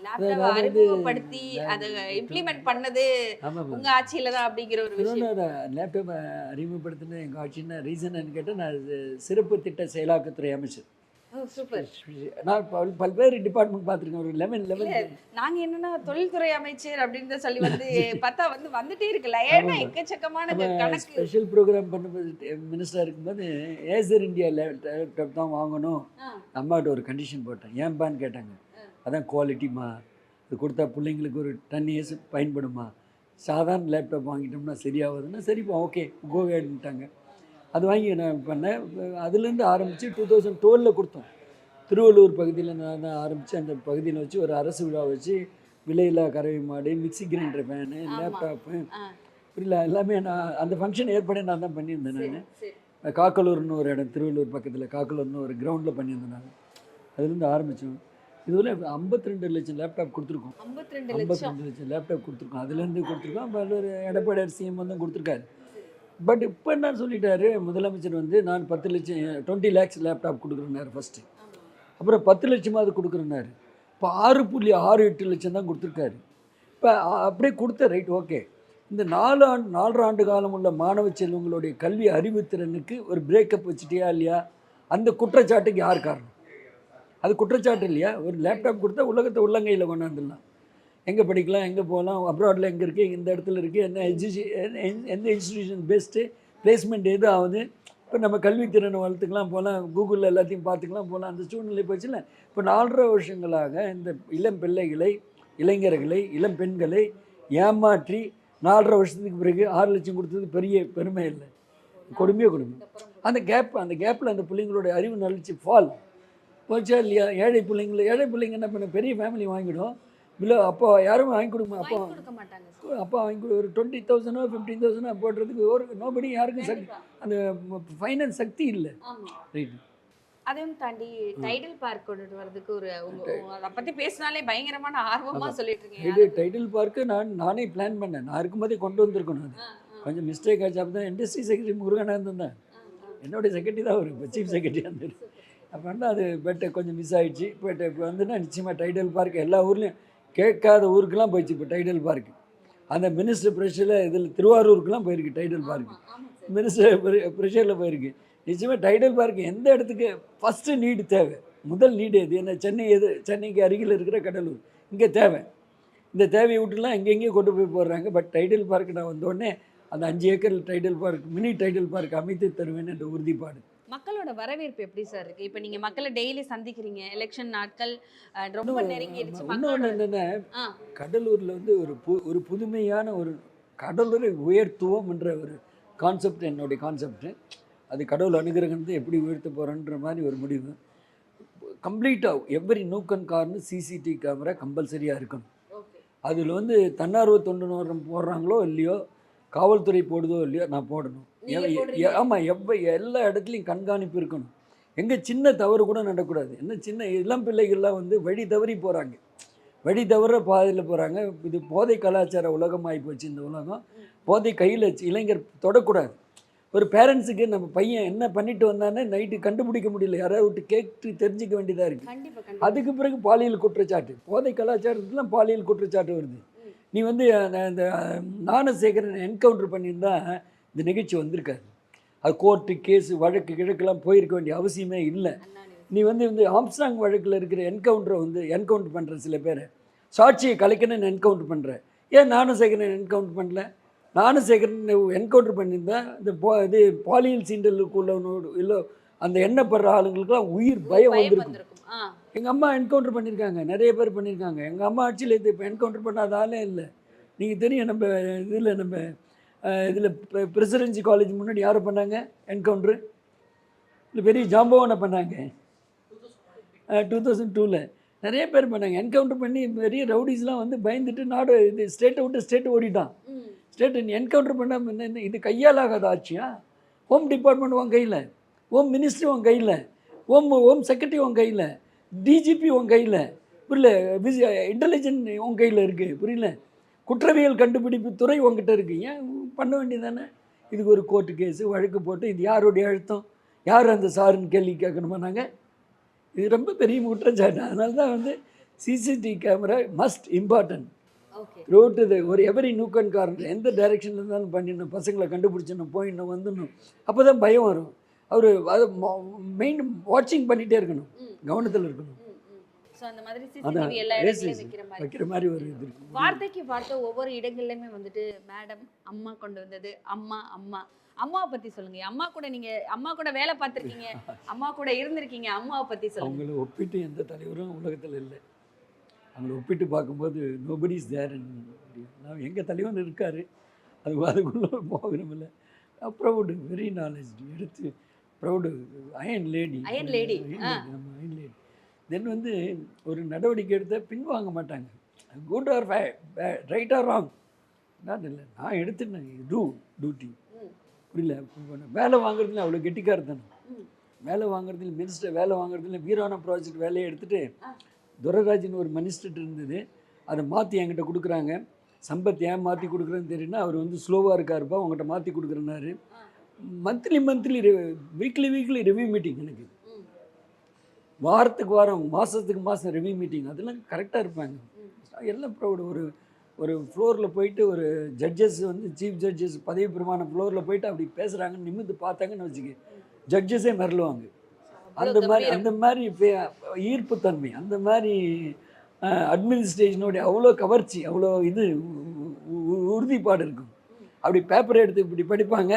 லேப்டாப் அறிமுகப்படுத்தி அதை இம்ப்ளிமெண்ட் பண்ணது உங்கள் ஆட்சியில் தான் அப்படிங்கிற ஒரு விஷயம். லேப்டாப் அறிமுகப்படுத்தின எங்கள் ஆட்சின்னு ரீசன் கேட்டால் நான் சிறப்பு திட்ட செயலாக்கத்துறை அமைச்சர். சூப்பர். நான் பல்வேறு டிபார்ட்மெண்ட் பார்த்துருக்கேன். ஒரு 11 நாங்கள் என்னன்னா தொழில்துறை அமைச்சர் அப்படின்னு சொல்லி வந்து பார்த்தா வந்துட்டே இருக்குல்ல, ஏன்னா எக்கச்சக்கமான கணக்கு. ஸ்பெஷல் ப்ரோக்ராம் பண்ணும்போது மினிஸ்டராக இருக்கும்போது ஏசர் இந்தியா லேப்டாப் தான் வாங்கணும். அம்மாட்ட ஒரு கண்டிஷன் போட்டேன். ஏன்பான்னு கேட்டாங்க. அதான் குவாலிட்டிமா, இது கொடுத்தா பிள்ளைங்களுக்கு ஒரு 10 இயர்ஸ் பயன்படுமா, சாதாரண லேப்டாப் வாங்கிட்டோம்னா சரியாகுதுன்னா சரிப்பா ஓகே கோவேன்ட்டாங்க. அது வாங்கி நான் பண்ணேன். அதுலேருந்து ஆரம்பித்து 2012 கொடுத்தோம். திருவள்ளூர் பகுதியில் நான் தான் ஆரம்பித்து அந்த பகுதியில் வச்சு ஒரு அரசு விழா வச்சு விலையில்லா கறவை மாடு, மிக்சி கிரைண்டர் ஃபேனு, லேப்டாப்பு, புரியல எல்லாமே நான் அந்த ஃபங்க்ஷன் ஏற்பாடு நான் தான் பண்ணியிருந்தேன். நான் காக்கலூர்னு ஒரு இடம், திருவள்ளூர் பக்கத்தில் காக்கலூர்னு ஒரு கிரவுண்டில் பண்ணியிருந்தேன். நான் அதுலேருந்து ஆரம்பித்தோம். இதுவரை 52 லட்சம் லேப்டாப் கொடுத்துருக்கோம். 52 லட்சம் லேப்டாப் கொடுத்துருக்கோம். அதுலேருந்து கொடுத்துருக்கோம். பல்வேறு எடப்பாடி சிஎம் வந்து கொடுத்துருக்காரு. பட் இப்போ என்ன சொல்லிட்டாரு முதலமைச்சர் வந்து, நான் 10 லட்சம் 20 lakhs லேப்டாப் கொடுக்குறேன்னாரு ஃபஸ்ட்டு. அப்புறம் 10 லட்சமாவது கொடுக்குறேன்னாரு. இப்போ 6.68 லட்சம் தான் கொடுத்துருக்காரு. இப்போ அப்படியே கொடுத்த ரைட் ஓகே. இந்த 4 ஆண்டு காலம் உள்ள மாணவ செல்வங்களுடைய கல்வி அறிவுத்திறனுக்கு ஒரு பிரேக்கப் வச்சுட்டியா இல்லையா? அந்த குற்றச்சாட்டுக்கு யார் காரணம்? அது குற்றச்சாட்டு இல்லையா? ஒரு லேப்டாப் கொடுத்தா உலகத்தை உள்ளங்கையில் கொண்டாந்துடலாம். எங்கே படிக்கலாம், எங்கே போகலாம், அப்ராடில் எங்கே இருக்குது, இந்த இடத்துல இருக்குது, எந்த இன்ஸ்டிடியூஷன் பெஸ்ட்டு, பிளேஸ்மெண்ட் எது ஆகுது. இப்போ நம்ம கல்வித்திறனை வளர்த்துக்கலாம், போகலாம், கூகுளில் எல்லாத்தையும் பார்த்துக்கலாம், போகலாம். அந்த சூழ்நிலை போச்சுல. இப்போ 4.5 வருஷங்களாக இந்த இளம் பிள்ளைகளை, இளைஞர்களை, இளம் பெண்களை ஏமாற்றி 4.5 வருஷத்துக்கு பிறகு 6 லட்சம் கொடுத்தது பெரிய பெருமை இல்லை, கொடுமையோ கொடுமை. அந்த கேப்பில் அந்த பிள்ளைங்களுடைய அறிவு நலிச்சு ஃபால் போச்சா இல்லையா? ஏழை பிள்ளைங்க என்ன பண்ண, பெரிய ஃபேமிலி வாங்கிடும் இல்லை, அப்போ யாரும் வாங்கி கொடுக்க அப்பா வாங்கி கொடு. ஒரு 20,000 15,000 போடுறதுக்கு ஒரு நோபடி யாருக்கும் அந்த ஃபைனான்ஸ் சக்தி இல்லை. ரைட். அதையும் தாண்டி டைடல் பார்க் கொண்டு வரதுக்கு ஒரு அதை பற்றி பேசினாலே பயங்கரமான ஆர்வமாக சொல்லிட்டு இருக்கீங்க. டைடல் பார்க்கு நானே பிளான் பண்ணேன். நான் இருக்கும்போதே கொண்டு வந்திருக்கணும். அது கொஞ்சம் மிஸ்டேக் ஆச்சு. அப்போ தான் இண்டஸ்ட்ரி செக்ரட்டரி முருகனானந்தன் தான் என்னுடைய செக்ரட்டரி தான், ஒரு இப்போ சீஃப் செக்ரட்டரி இருந்தார். அப்போனா அது பெட்டர் கொஞ்சம் மிஸ் ஆகிடுச்சு. இப்போ வந்துன்னா நிச்சயமாக டைடல் பார்க் எல்லா ஊர்லேயும் கேட்காத ஊருக்கெல்லாம் போயிடுச்சு. இப்போ டைடல் பார்க்கு அந்த மினிஸ்டர் ப்ரெஷரில் இதில் திருவாரூருக்கெலாம் போயிருக்கு. டைடல் பார்க்கு மினிஸ்டர் ப்ரெஷரில் போயிருக்கு. நிச்சயமாக டைடல் பார்க் எந்த இடத்துக்கு ஃபஸ்ட்டு நீடு தேவை, முதல் நீடு எது என்ன? சென்னைக்கு அருகில் இருக்கிற கடலூர் இங்கே தேவை. இந்த தேவையை விட்டுலாம் எங்கெங்கேயும் கொண்டு போய் போடுறாங்க. பட் டைடல் பார்க் நான் வந்தோடனே அந்த 5 acre tidal park, mini tidal park அமைத்து தருவேன் என்ற உறுதிப்பாடு. மக்களோட வரவேற்பு எப்படி சார் இருக்கு? இப்போ நீங்க மக்களை டெய்லி சந்திக்கிறீங்க, எலெக்ஷன் நாட்கள் ரொம்ப நெருங்கிடுச்சு. இன்னொன்று என்னென்னா, ஆ. கடலூரில் வந்து ஒரு புதுமையான ஒரு கடலூரை உயர்த்துவோம் என்ற ஒரு கான்செப்ட் என்னுடைய கான்செப்ட். அது கடவுள் அனுகிரகத்தை எப்படி உயர்த்த போகிறோன்ற மாதிரி ஒரு முடிவு. கம்ப்ளீட்டாக every nook and corner CCTV camera கம்பல்சரியாக இருக்கணும். அதில் வந்து தன்னார்வ தொண்டு நிறுவனம் போடுறாங்களோ இல்லையோ, காவல்துறை போடுதோ இல்லையோ, நான் போடணும். ஆமாம், எல்லா இடத்துலையும் கண்காணிப்பு இருக்கணும். எங்கே சின்ன தவறு கூட நடக்கூடாது. என்ன சின்ன இளம் பிள்ளைகள்லாம் வந்து வழி தவறி போகிறாங்க, வழி தவற பாதையில் போகிறாங்க. இது போதை கலாச்சார உலகமாகி போச்சு இந்த உலகம். போதை கையில் இளைஞர் தொடக்கூடாது. ஒரு பேரண்ட்ஸுக்கு நம்ம பையன் என்ன பண்ணிட்டு வந்தானே நைட்டு கண்டுபிடிக்க முடியல, யாராவது விட்டு கேட்டு தெரிஞ்சிக்க வேண்டியதாக இருக்குது. அதுக்கு பிறகு பாலியல் குற்றச்சாட்டு, போதை கலாச்சாரத்துலாம் பாலியல் குற்றச்சாட்டு வருது. நீ வந்து அந்த ஞானசேகரன் என்கவுண்டர் பண்ணியிருந்தா இந்த நிகழ்ச்சி வந்திருக்காது. அது கோர்ட்டு கேஸு வழக்கு கிழக்கெல்லாம் போயிருக்க வேண்டிய அவசியமே இல்லை. நீ வந்து ஆம்ஸ்ட்ராங் வழக்கில் இருக்கிற என்கவுண்டரை வந்து என்கவுண்டர் பண்ணுற சில பேர் சாட்சியை கலைக்கணும்னு என்கவுண்டர் பண்ணுற, ஏன் ஞானசேகரன் என்கவுண்டர் பண்ணல? ஞானசேகரன் என்கவுண்டர் பண்ணியிருந்தா இந்த இது பாலியல் சீண்டலுக்குள்ளவனோடு இல்லை அந்த எண்ணப்படுற ஆளுங்களுக்குலாம் உயிர் பயம் வந்திருக்கும். எங்கள் அம்மா என்கவுண்டர் பண்ணியிருக்காங்க, நிறைய பேர் பண்ணியிருக்காங்க. எங்கள் அம்மா ஆட்சியில் இது இப்போ என்கவுண்டர் பண்ணாத ஆளே இல்லை. நீங்கள் தெரியும், நம்ம இதில் பிரசிடென்சி காலேஜ் முன்னாடி யாரை பண்ணாங்க என்கவுண்டரு? இல்லை பெரிய ஜாம்பவனை பண்ணாங்க 2002 நிறைய பேர் பண்ணாங்க. என்கவுண்டர் பண்ணி பெரிய ரவுடிஸ்லாம் வந்து பயந்துட்டு நாடு இது ஸ்டேட்டை விட்டு ஸ்டேட்டு ஓடிட்டான். ஸ்டேட்டு என்கவுண்டர் பண்ணால் இது கையால் ஆகாத ஆட்சியா? ஹோம் டிபார்ட்மெண்ட் உன் கையில், ஹோம் மினிஸ்ட்ரி உன் கையில், ஹோம் செக்ரட்டரி உன் கையில், டிஜிபி உன் கையில், புரியல? இன்டெலிஜென்ட் உன் கையில் இருக்குது, புரியல? குற்றவியல் கண்டுபிடிப்பு துறை உங்ககிட்ட இருக்குது. ஏன் பண்ண வேண்டியதானே? இதுக்கு ஒரு கோர்ட்டு கேஸு வழக்கு போட்டு இது யாருடைய அழுத்தம், யார் அந்த சாருன்னு கேள்வி கேட்கணுமா? நாங்கள் இது ரொம்ப பெரிய குற்றச்சாட்டு. அதனால தான் வந்து CCTV camera must important road. ஒரு எவரி நூக் அண்ட் கார்னர் எந்த டைரெக்ஷனில் இருந்தாலும் பண்ணிடணும், பசங்களை கண்டுபிடிச்சிடணும், போயிடணும், வந்துடணும். அப்போ தான் பயம் வரும். அவர் அதை மெயின் வாட்சிங் பண்ணிகிட்டே இருக்கணும், கவனத்தில் இருக்கணும். வைக்கிற மாதிரி ஒரு இது இருக்கு. வார்த்தைக்கு வார்த்தை ஒவ்வொரு இடங்கள்லையுமே வந்துட்டு மேடம், அம்மா கொண்டு வந்தது, அம்மா அம்மா அம்மாவை பற்றி சொல்லுங்க. அம்மா கூட நீங்கள் அம்மா கூட வேலை பார்த்துருக்கீங்க, அம்மா கூட இருந்திருக்கீங்க, அம்மாவை பற்றி சொல்லுங்க. அவங்கள ஒப்பிட்டு எந்த தலைவரும் உலகத்தில் இல்லை. அவங்கள ஒப்பிட்டு பார்க்கும்போது நோபடி இஸ் தேர். நான் எங்கள் தலைவன் இருக்கார், அதுக்குள்ளே போகிறோமில்ல. ப்ரௌடு, வெரி நாலேஜ், எடுத்து ப்ரௌடு, அயன் லேடி. தென் வந்து ஒரு நடவடிக்கை எடுத்தால் பின்வாங்க மாட்டாங்க. Good or right or wrong நான் இல்லை, நான் எடுத்துட்டேன் டியூட்டி, புரியல? வேலை வாங்குறதுல அவ்வளோ கெட்டிக்காரத்தனம். வேலை வாங்குறதுல மினிஸ்டர் வேலை வாங்குறதுல வீரான ப்ராஜெக்ட் வேலையை எடுத்துகிட்டு துரராஜன் ஒரு மினிஸ்டர் இருந்தது, அதை மாற்றி என்கிட்ட கொடுக்குறாங்க. சம்பத் ஏன் மாற்றி கொடுக்குறேன்னு தெரியுன்னா, அவர் வந்து ஸ்லோவாக இருக்காருப்பா, உங்கள்கிட்ட மாற்றி கொடுக்குறேன்னாரு. மந்த்லி வீக்லி ரிவ்யூ மீட்டிங், எனக்கு வாரத்துக்கு வாரம், மாதத்துக்கு மாதம் ரிவ்யூ மீட்டிங், அதெல்லாம் கரெக்டாக இருப்பாங்க. எல்லாம் ப்ரௌடு. ஒரு ஃப்ளோரில் போயிட்டு ஒரு ஜட்ஜஸ் வந்து சீஃப் ஜட்ஜஸ் பதவி பிரமாண ஃப்ளோரில் போயிட்டு அப்படி பேசுகிறாங்கன்னு நிமிர்ந்து பார்த்தாங்கன்னு வச்சுக்க, ஜட்ஜஸே மிரளுவாங்க. அந்த மாதிரி ஈர்ப்புத்தன்மை, அந்த மாதிரி அட்மினிஸ்ட்ரேஷனுடைய அவ்வளோ கவர்ச்சி, அவ்வளோ இது உறுதிப்பாடு இருக்கும். அப்படி பேப்பரை எடுத்து இப்படி படிப்பாங்க.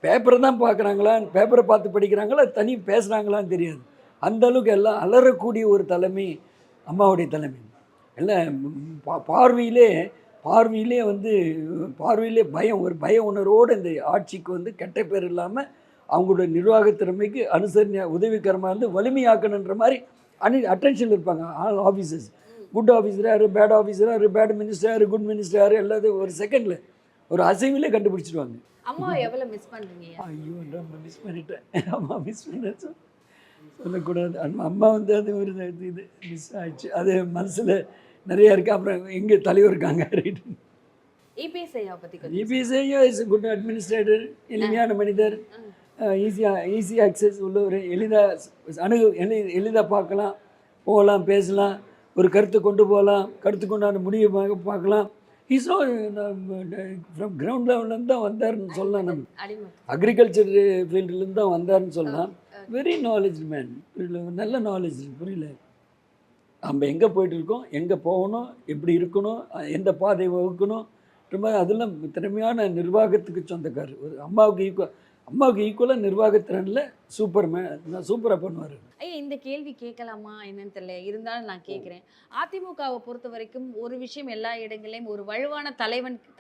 பேப்பரை தான் பார்க்குறாங்களா, பேப்பரை பார்த்து படிக்கிறாங்களா, தனி பேசுகிறாங்களான்னு தெரியாது. அந்த அளவுக்கு எல்லாம் அலறக்கூடிய ஒரு தலைமை அம்மாவுடைய தலைமை. எல்லாம் பார்வையிலே வந்து பயம், ஒரு பய உணர்வோடு இந்த ஆட்சிக்கு வந்து கெட்ட பேர் இல்லாமல் அவங்களோட நிர்வாக திறமைக்கு அனுசரணை உதவிகரமாக இருந்து வலிமையாக்கணுன்ற மாதிரி அட்டென்ஷன் இருப்பாங்க. ஆல் ஆஃபீஸர்ஸ், குட் ஆஃபீஸர் யார், பேட் ஆஃபீஸர் யார், பேட் மினிஸ்டர் யார், குட் மினிஸ்டர் யார், எல்லாத்தையும் ஒரு செகண்டில் ஒரு அசைவிலே கண்டுபிடிச்சிடுவாங்க. அம்மா எவ்வளோ மிஸ் பண்ணுறீங்க? ஐயோ, நம்ம மிஸ் பண்ணிட்டேன். அம்மா மிஸ் பண்ண சொல்லக்கூடாது. அம்மா வந்து அது ஒரு இது மிஸ் ஆயிடுச்சு, அது மனசில் நிறையா இருக்குது. அப்புறம் எங்கே தலைவர் இருக்காங்க, ரைட்? இபிஎஸ் ஐயா பற்றி இபிஎஸ் ஐயா இஸ் குட் அட்மினிஸ்ட்ரேட்டர், எளிமையான மனிதர், ஈஸி ஆக்சஸ் உள்ளவர், எளிதாக பார்க்கலாம், போகலாம், பேசலாம், ஒரு கருத்தை கொண்டு போகலாம், கருத்துக்குண்டான முடிவை பார்க்கலாம். ஹீஸோ ஃப்ரம் கிரவுண்ட் லெவல்லேருந்து தான் வந்தார்னு சொல்லலாம். நம்ம அக்ரிகல்ச்சர் ஃபீல்டுலேருந்து தான் வந்தார்னு சொல்லலாம். வெரி நாலேஜ் மேன், புரியல? நல்ல நாலேஜ், புரியல? நம்ம எங்கே போயிட்டுருக்கோம், எங்கே போகணும், எப்படி இருக்கணும், எந்த பாதை வகுக்கணும், ரொம்ப அதெல்லாம் திறமையான நிர்வாகத்துக்கு சொந்தக்காரர். ஒரு அம்மாவுக்கு ஈக்குவலாக நிர்வாகத்திறனில் சூப்பராக பண்ணுவார். ஐயா இந்த கேள்வி கேட்கலாமா என்னன்னு தெரியல, இருந்தாலும் நான் கேட்குறேன். அதிமுகவை பொறுத்த வரைக்கும் ஒரு விஷயம் எல்லா இடங்களையும் ஒரு வலுவான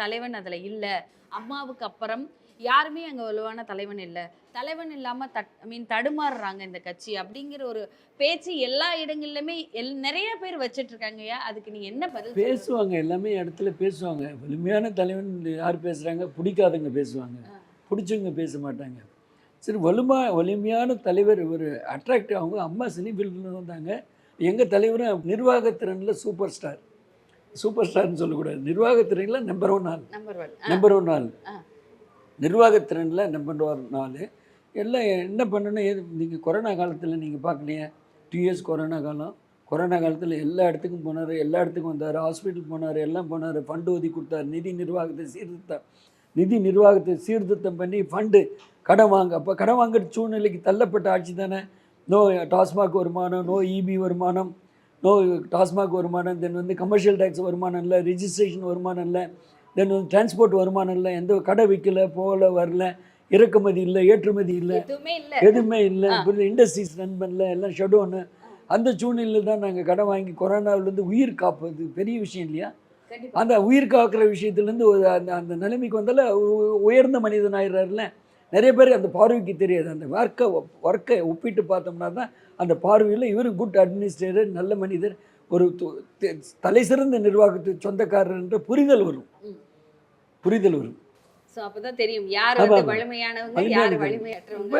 தலைவன் அதில் இல்லை. அம்மாவுக்கு அப்புறம் யாருமே அங்கே வலுவான தலைவன் இல்லை. தலைவன் இல்லாமல் தடுமாறுறாங்க இந்த கட்சி அப்படிங்கிற ஒரு பேச்சு எல்லா இடங்கள்லையுமே நிறைய பேர் வச்சுட்டு இருக்காங்கய்யா. அதுக்கு நீங்க என்ன பதில் பேசுவாங்க? எல்லாமே இடத்துல பேசுவாங்க. வலிமையான தலைவன் யார் பேசுகிறாங்க? பிடிக்காதவங்க பேசுவாங்க, பிடிச்சவங்க பேச மாட்டாங்க. சரி, வலிமையான தலைவர் ஒரு அட்ராக்டிவ். அவங்க அம்மா சினிஃபீல்டில் வந்தாங்க. எங்கள் தலைவரும் நிர்வாகத்திறனில் சூப்பர் ஸ்டார்னு சொல்லக்கூடாது, நிர்வாகத்திறனில் நம்பர் ஒன் ஆள். நிர்வாகத்திறனில் நம்பர் 1 எல்லாம் என்ன பண்ணணும்? நீங்கள் கொரோனா காலத்தில் நீங்கள் பார்க்கலையே, 2 இயர்ஸ் கொரோனா காலத்தில் எல்லா இடத்துக்கும் போனார், எல்லா இடத்துக்கும் வந்தார், ஹாஸ்பிட்டல் போனார், எல்லாம் போனார், ஃபண்டு ஒதுக்கி கொடுத்தார், நிதி நிர்வாகத்தை சீர்திருத்தம் பண்ணி ஃபண்டு கடன் வாங்குற சூழ்நிலைக்கு தள்ளப்பட்ட ஆட்சி தானே. நோ டாஸ்மாக் வருமானம், நோ இபி வருமானம், நோ டாஸ்மாக் வருமானம், தென் வந்து கமர்ஷியல் டேக்ஸ் வருமானம் இல்லை, ரிஜிஸ்ட்ரேஷன் வருமானம் இல்லை, தென் வந்து டிரான்ஸ்போர்ட் வருமானம் இல்லை, எந்த கடை விற்கல, போகல, வரல, இறக்குமதி இல்லை, ஏற்றுமதி இல்லை, எதுவுமே இல்லை, இண்டஸ்ட்ரீஸ் ரன் பண்ணல, எல்லாம் ஷட்டவுனு. அந்த சூழ்நிலையில் தான் நாங்கள் கடன் வாங்கி கொரோனாவிலேருந்து உயிர் காப்பது பெரிய விஷயம் இல்லையா? அந்த உயிர் காக்கிற விஷயத்துலேருந்து ஒரு அந்த நிலைமைக்கு வந்தால உயர்ந்த மனிதன் ஆயிடுறாருல. நிறைய பேர் அந்த பார்வைக்கு தெரியாது. அந்த ஒர்க்கை ஒப்பிட்டு பார்த்தோம்னா தான் அந்த பார்வையில் இவர் குட் அட்மினிஸ்ட்ரேட்டர், நல்ல மனிதர், ஒரு தலை சிறந்த நிர்வாகத்துக்கு சொந்தக்காரர்ன்ற புரிதல் வரும். ஸோ அப்பதான் தெரியும் யார் வந்து வலிமையானவங்க யார் வலிமையற்றவங்க.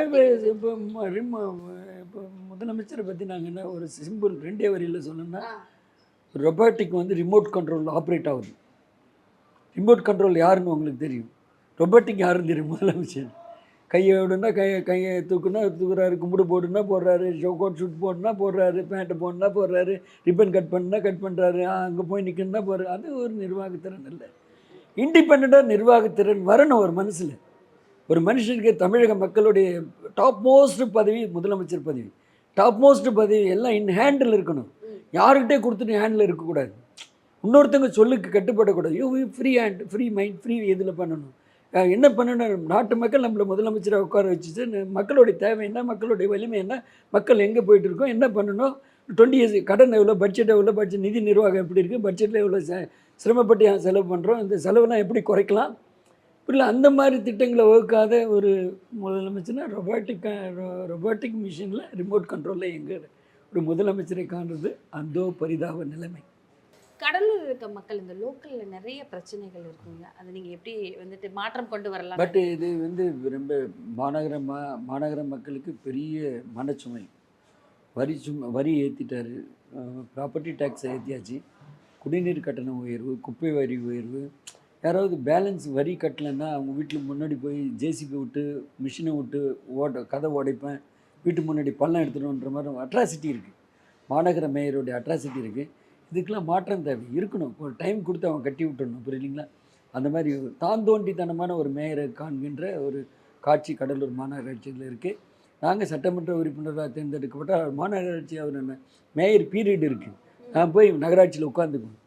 இப்போ முதலமைச்சரை பற்றி நாங்கள் என்ன ஒரு சிம்பிள் 2 வரியில் சொல்லணும்னா, ரொபாட்டிக் வந்து ரிமோட் கண்ட்ரோல் ஆப்ரேட் ஆகுது. ரிமோட் கண்ட்ரோல் யாருன்னு உங்களுக்கு தெரியும். ரொபாட்டிக் யாருன்னு தெரியும்? முதலமைச்சர். கையை விடுனா கையை தூக்குறாரு, கும்பிடு போடுனா போடுறாரு, கோட் ஷூட் போடுனா போடுறாரு, பேண்ட்டை போடணுன்னா போடுறாரு, ரிப்பன் கட் பண்ணுனா கட் பண்ணுறாரு, அங்கே போய் நிற்கணுன்னா போடுறாரு. அது ஒரு நிர்வாகத்திறன் இல்லை. இண்டிபெண்ட்டாக நிர்வாகத்திறன் வரணும் ஒரு மனசில். ஒரு மனுஷனுக்கு தமிழக மக்களுடைய டாப் மோஸ்ட் பதவி முதலமைச்சர் பதவி. டாப் மோஸ்ட் பதவி எல்லாம் இன் ஹேண்டில் இருக்கணும். யாருக்கிட்டே கொடுத்துட்டு ஹேண்டில் இருக்கக்கூடாது. இன்னொருத்தவங்க சொல்லுக்கு கட்டுப்படக்கூடாது. Free hand, free mind, free இதில் பண்ணணும். என்ன பண்ணணும்? நாட்டு மக்கள் நம்மளை முதலமைச்சராக உட்கார வச்சுட்டு மக்களுடைய தேவை என்ன, மக்களுடைய வலிமை என்ன, மக்கள் எங்கே போயிட்டு இருக்கோம், என்ன பண்ணணும், 20 இயர்ஸ் கடன் எவ்வளோ, பட்ஜெட் எவ்வளோ, நிதி நிர்வாகம் எப்படி இருக்குது, பட்ஜெட்டில் எவ்வளோ சிரமப்பட்டு செலவு பண்ணுறோம், இந்த செலவெல்லாம் எப்படி குறைக்கலாம், இல்லை அந்த மாதிரி திட்டங்களை வகுக்காத ஒரு முதலமைச்சர்னா ரொபாட்டிக் மிஷினில் ரிமோட் கண்ட்ரோலில் எங்கே ஒரு முதலமைச்சரை காண்றது அந்தோ பரிதாப நிலைமை. கடலூர் இருக்க மக்கள் இந்த லோக்கல்ல நிறைய பிரச்சனைகள் இருக்குங்க. அதை நீங்க எப்படி வந்துட்டு மாற்றம் கொண்டு வரலாம்? பட் இது வந்து ரொம்ப மாநகர மக்களுக்கு பெரிய மனச்சுமை. வரி ஏற்றிட்டாரு, ப்ராப்பர்ட்டி டேக்ஸை ஏற்றியாச்சு, குடிநீர் கட்டணம் உயர்வு, குப்பை வரி உயர்வு. யாராவது பேலன்ஸ் வரி கட்டலைன்னா அவங்க வீட்டில் முன்னாடி போய் ஜேசிபி விட்டு மிஷினை விட்டு கதை உடைப்பேன், வீட்டு முன்னாடி பள்ளம் எடுத்துடுன்ற மாதிரி அட்ராசிட்டி இருக்குது. மாநகர மேயருடைய அட்ராசிட்டி இருக்குது. இதுக்கெல்லாம் மாற்றம் தேவை இருக்கணும். ஒரு டைம் கொடுத்து அவங்க கட்டி விட்டுடணும், புரியலிங்களா? அந்த மாதிரி தாந்தோண்டித்தனமான ஒரு மேயரை காண்கின்ற ஒரு காட்சி கடலூர் மாநகராட்சியில் இருக்குது. நாங்கள் சட்டமன்ற உறுப்பினராக தேர்ந்தெடுக்கப்பட்டால் மாநகராட்சி அவர் மேயர் பீரியட் இருக்குது. நான் போய் நகராட்சியில் உட்காந்துக்குவேன்.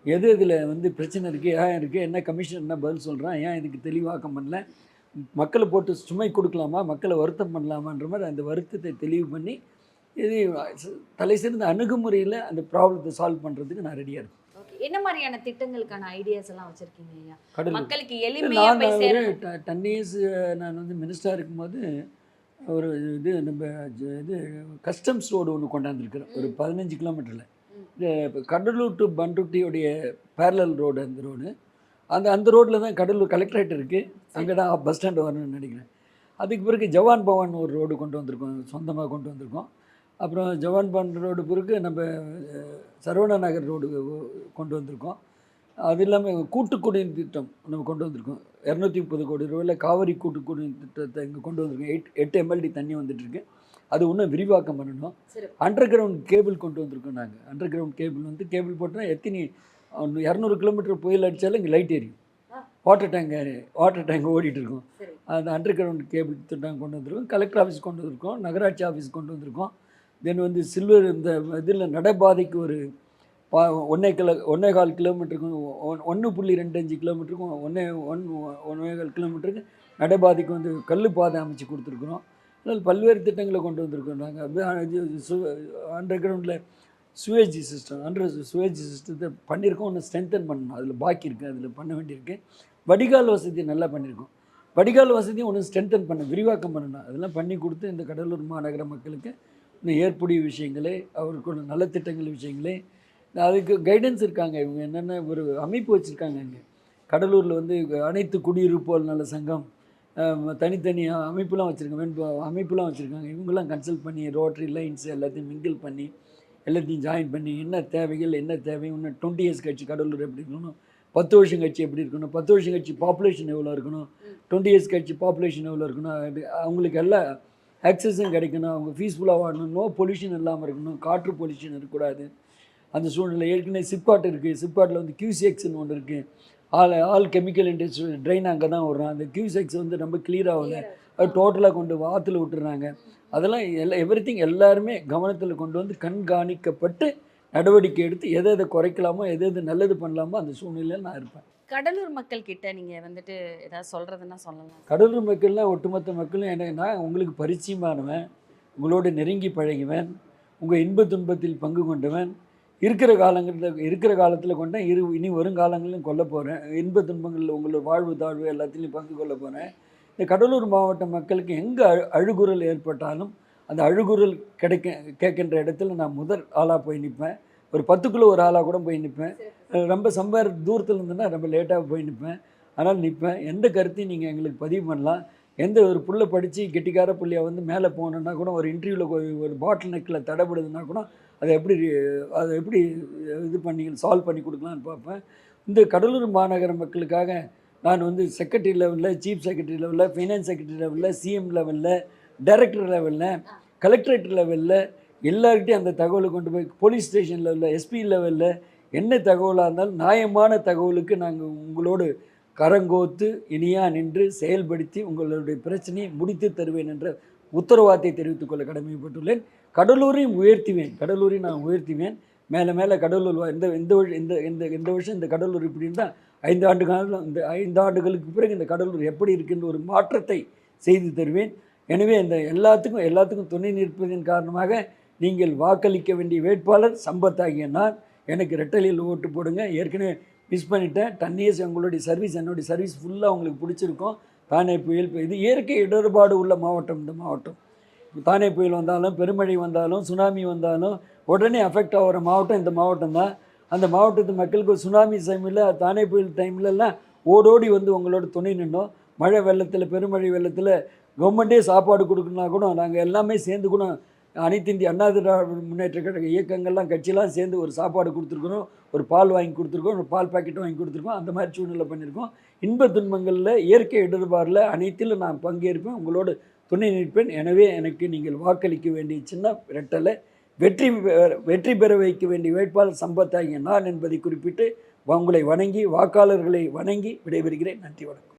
இதில் வந்து பிரச்சனை இருக்குது, ஏன் இருக்குது, என்ன கமிஷன் என்ன பதில் சொல்கிறான், ஏன் இதுக்கு தெளிவாக்கம் பண்ணல, மக்களை போட்டு சுமை கொடுக்கலாமா, மக்களை வருத்தம் பண்ணலாமான்ற மாதிரி அந்த வருத்தத்தை தெளிவு பண்ணி இது தலை சிறந்த அணுகுமுறையில் அந்த ப்ராப்ளத்தை சால்வ் பண்ணுறதுக்கு நான் ரெடியாக இருக்கேன். என்ன மாதிரியான திட்டங்களுக்கான ஐடியாஸ் எல்லாம் வச்சுருக்கீங்க ஐயா? மக்களுக்கு நான் 10 இயர்ஸ் நான் வந்து மினிஸ்டராக இருக்கும்போது ஒரு நம்ம கஸ்டம்ஸ் ரோடு ஒன்று கொண்டாந்துருக்குறேன். ஒரு 15 கிலோமீட்டரில் இப்போ கடலூர் டு பண்ருட்டியோடைய பேரலல் ரோடு. அந்த ரோட்டில் தான் கடலூர் கலெக்டரேட் இருக்குது. அங்கே தான் பஸ் ஸ்டாண்டு வரணும்னு நினைக்கிறேன். அதுக்கு பிறகு ஜவான் பவன் ஒரு ரோடு கொண்டு வந்திருக்கோம், சொந்தமாக கொண்டு வந்திருக்கோம். அப்புறம் ஜவான் பவன் ரோடு பிறகு நம்ம சரவணா நகர் ரோடு கொண்டு வந்திருக்கோம். அது இல்லாமல் கூட்டு குடிநீர் திட்டம் நம்ம கொண்டு வந்திருக்கோம். 230 கோடி ரூபாயில் காவிரி கூட்டு குடிநீர் திட்டத்தை இங்கே கொண்டு வந்திருக்கோம். 8 MLD தண்ணி வந்துட்டுருக்கு. அது இன்னும் விரிவாக்கம் பண்ணணும். அண்டர் கிரவுண்ட் கேபிள் கொண்டு வந்திருக்கோம் நாங்கள். அண்டர் கிரவுண்ட் கேபிள் வந்து கேபிள் போட்டால் 200 கிலோமீட்டர் புயல் அடித்தாலும் இங்கே லைட் எரியும். வாட்டர் டேங்க் ஓடிட்டு இருக்கோம். அந்த அண்டர் கிரவுண்ட் கேபிள் திட்டம் கொண்டு வந்திருக்கோம். கலெக்டர் ஆஃபீஸ் கொண்டு வந்திருக்கோம், நகராட்சி ஆஃபீஸ் கொண்டு வந்திருக்கோம். தென் வந்து சில்வர் இந்த இதில் நடைபாதைக்கு ஒரு 1.25 கிலோமீட்டருக்கும் 1.25 கிலோமீட்டருக்கும் 1.25 கிலோமீட்டருக்கு நடைபாதைக்கு வந்து கல் பாதை அமைச்சு கொடுத்துருக்குறோம். அதனால் பல்வேறு திட்டங்களை கொண்டு வந்திருக்கோம். நாங்கள் அண்டர் கிரவுண்டில் சுவேஜ் சிஸ்டத்தை பண்ணியிருக்கோம். ஒன்று ஸ்ட்ரென்தன் பண்ணணும், அதில் பாக்கி இருக்குது, அதில் பண்ண வேண்டியிருக்கு. வடிகால் வசதி நல்லா பண்ணியிருக்கோம். வடிகால் வசதியும் ஒன்று ஸ்ட்ரென்தன் விரிவாக்கம் பண்ணணும். அதெல்லாம் பண்ணி கொடுத்து இந்த கடலூர் மாநகர மக்களுக்கு இந்த ஏற்புடைய விஷயங்களே, அவருக்கு நலத்திட்டங்கள் விஷயங்களே, அதுக்கு கைடன்ஸ் இருக்காங்க. இவங்க என்னென்ன ஒரு அமைப்பு வச்சுருக்காங்க. இங்கே கடலூரில் வந்து அனைத்து குடியிருப்போர் நல சங்கம், தனித்தனி அமைப்புலாம் வச்சுருக்காங்க. இவங்கெல்லாம் கன்சல்ட் பண்ணி ரோட்டரி லைன்ஸ் எல்லாத்தையும் மிங்கிள் பண்ணி எல்லாத்தையும் ஜாயின் பண்ணி என்ன தேவைகள், என்ன தேவை, இன்னும் 20 இயர்ஸ் கட்சி கடலூர் எப்படி இருக்கணும், 10 வருஷம் கட்சி எப்படி இருக்கணும், 10 வருஷம் கட்சி பாப்புலேஷன் எவ்வளோ இருக்கணும், 20 இயர்ஸ் கட்சி பாப்புலேஷன் எவ்வளோ இருக்கணும், அவங்களுக்கு எல்லா ஆக்சஸும் கிடைக்கணும், அவங்க பீஸ்ஃபுல்லாக வாழணும், நோ பொல்யூஷன் இல்லாமல் இருக்கணும், காற்று பொல்யூஷன் இருக்கக்கூடாது. அந்த சூழ்நிலை ஏற்கனவே சிப்காட் இருக்குது. சிப்காட்டில் வந்து QCXன்னு ஒன்று இருக்குது. ஆல் கெமிக்கல் இண்டஸ்ட்ரி ட்ரெயின் அங்கே தான் விடுறான். அந்த QCX வந்து ரொம்ப கிளியராகல, அது டோட்டலாக கொண்டு ஆற்றுல விட்டுறாங்க. அதெல்லாம் எவ்ரிதிங் எல்லாருமே கவனத்தில் கொண்டு வந்து கண்காணிக்கப்பட்டு நடவடிக்கை எடுத்து எதை குறைக்கலாமோ, எது நல்லது பண்ணலாமோ அந்த சூழ்நிலையில் நான் இருப்பேன். கடலூர் மக்கள் கிட்ட நீங்கள் வந்துட்டு ஏதாவது சொல்கிறதுன்னா சொல்லலாம். கடலூர் மக்கள்லாம் ஒட்டுமொத்த மக்களும் என்னன்னா, உங்களுக்கு பரிச்சயமானவன், உங்களோட நெருங்கி பழகுவேன், உங்கள் இன்ப துன்பத்தில் பங்கு கொண்டவன், இருக்கிற காலத்தில் கொண்டேன், இனி வருங்காலங்களிலும் கொல்ல போகிறேன், இன்ப துன்பங்களில் உங்களோட வாழ்வு தாழ்வு எல்லாத்துலேயும் பங்கு கொள்ள போகிறேன். இந்த கடலூர் மாவட்ட மக்களுக்கு எங்கே அழுகுரல் ஏற்பட்டாலும் அந்த அழுகுரல் கேட்கின்ற இடத்துல நான் முதல் ஆளாக போய் நிற்பேன். ஒரு 10க்குள்ளே ஒரு ஆளாக கூட போய் நிற்பேன். ரொம்ப தூரத்தில் இருந்தேன்னா ரொம்ப லேட்டாக போய் நிற்பேன். ஆனால் நிற்பேன். எந்த கருத்தையும் நீங்கள் எங்களுக்கு பதிவு பண்ணலாம். எந்த ஒரு புள்ள படித்து கெட்டிக்கார புள்ளியை வந்து மேலே போகணுன்னா கூட, ஒரு இன்டர்வியூவில் ஒரு பாட்டில் நெக்கில் தடைப்படுதுன்னா கூட அதை எப்படி இது பண்ணி சால்வ் பண்ணி கொடுக்கலான்னு பார்ப்பேன். இந்த கடலூர் மாநகர மக்களுக்காக நான் வந்து செக்ரட்டரி லெவலில், சீஃப் செக்ரட்டரி லெவலில், ஃபைனான்ஸ் செக்ரட்டரி லெவலில், சிஎம் லெவலில், டைரக்டர் லெவலில், கலெக்டரேட் லெவலில் எல்லார்கிட்டையும் அந்த தகவலை கொண்டு போய் போலீஸ் ஸ்டேஷன் லெவலில், எஸ்பி லெவலில் என்ன தகவலாக இருந்தாலும் நியாயமான தகவலுக்கு நாங்கள் உங்களோடு கரங்கோத்து இனியாக நின்று செயல்படுத்தி உங்களுடைய பிரச்சனையை முடித்து தருவேன் என்ற உத்தரவாதத்தை தெரிவித்துக்கொள்ள கடமைப்பட்டுள்ளேன். கடலூரையும் நான் உயர்த்துவேன். மேலே கடலூர் இந்த வருஷம் இந்த கடலூர் இப்படி இருந்தால் 5 ஆண்டு காலம், இந்த 5 ஆண்டுகளுக்கு பிறகு இந்த கடலூர் எப்படி இருக்கின்ற ஒரு மாற்றத்தை செய்து தருவேன். எனவே இந்த எல்லாத்துக்கும் துணை நிற்பதன் காரணமாக நீங்கள் வாக்களிக்க வேண்டிய வேட்பாளர் சம்பத்தாகிய நான். எனக்கு ரெட்டலையில் ஓட்டு போடுங்க. ஏற்கனவே மிஸ் பண்ணிட்டேன். 10 இயர்ஸ் என்னுடைய சர்வீஸ் ஃபுல்லாக உங்களுக்கு பிடிச்சிருக்கும். தானே புயல், இது இயற்கை இடர்பாடு உள்ள மாவட்டம். இந்த மாவட்டம் தானே புயல் வந்தாலும், பெருமழை வந்தாலும், சுனாமி வந்தாலும் உடனே அஃபெக்ட் ஆகிற மாவட்டம் இந்த மாவட்டம் தான். அந்த மாவட்டத்து மக்களுக்கு சுனாமி டைமில், தானே புயல் டைம்லலாம் ஓடோடி வந்து உங்களோட துணை நின்றோம். மழை வெள்ளத்தில், பெருமழை வெள்ளத்தில் கவர்மெண்ட்டே சாப்பாடு கொடுக்கணுன்னா கூட நாங்கள் எல்லாமே சேர்ந்து கூட அனைத்து இந்திய அண்ணா திராவிட முன்னேற்ற கழக இயக்கங்கள்லாம் கட்சியெல்லாம் சேர்ந்து ஒரு சாப்பாடு கொடுத்துருக்குறோம், ஒரு பால் வாங்கி கொடுத்துருக்கோம், ஒரு பால் பாக்கெட்டும் வாங்கி கொடுத்துருக்கோம். அந்த மாதிரி சூழ்நிலை பண்ணியிருக்கோம். இன்ப துன்பங்களில், இயற்கை இடர்பாடில் அனைத்திலும் நான் பங்கேற்பேன், உங்களோடு துணை நிற்பேன். எனவே எனக்கு நீங்கள் வாக்களிக்க வேண்டிய சின்ன ரெட்டலை, வெற்றி பெற வைக்க வேண்டிய வேட்பாளர் சம்பத்தாகிய நான் என்பதை குறிப்பிட்டு உங்களை வணங்கி, வாக்காளர்களை வணங்கி விடைபெறுகிறேன். நன்றி, வணக்கம்.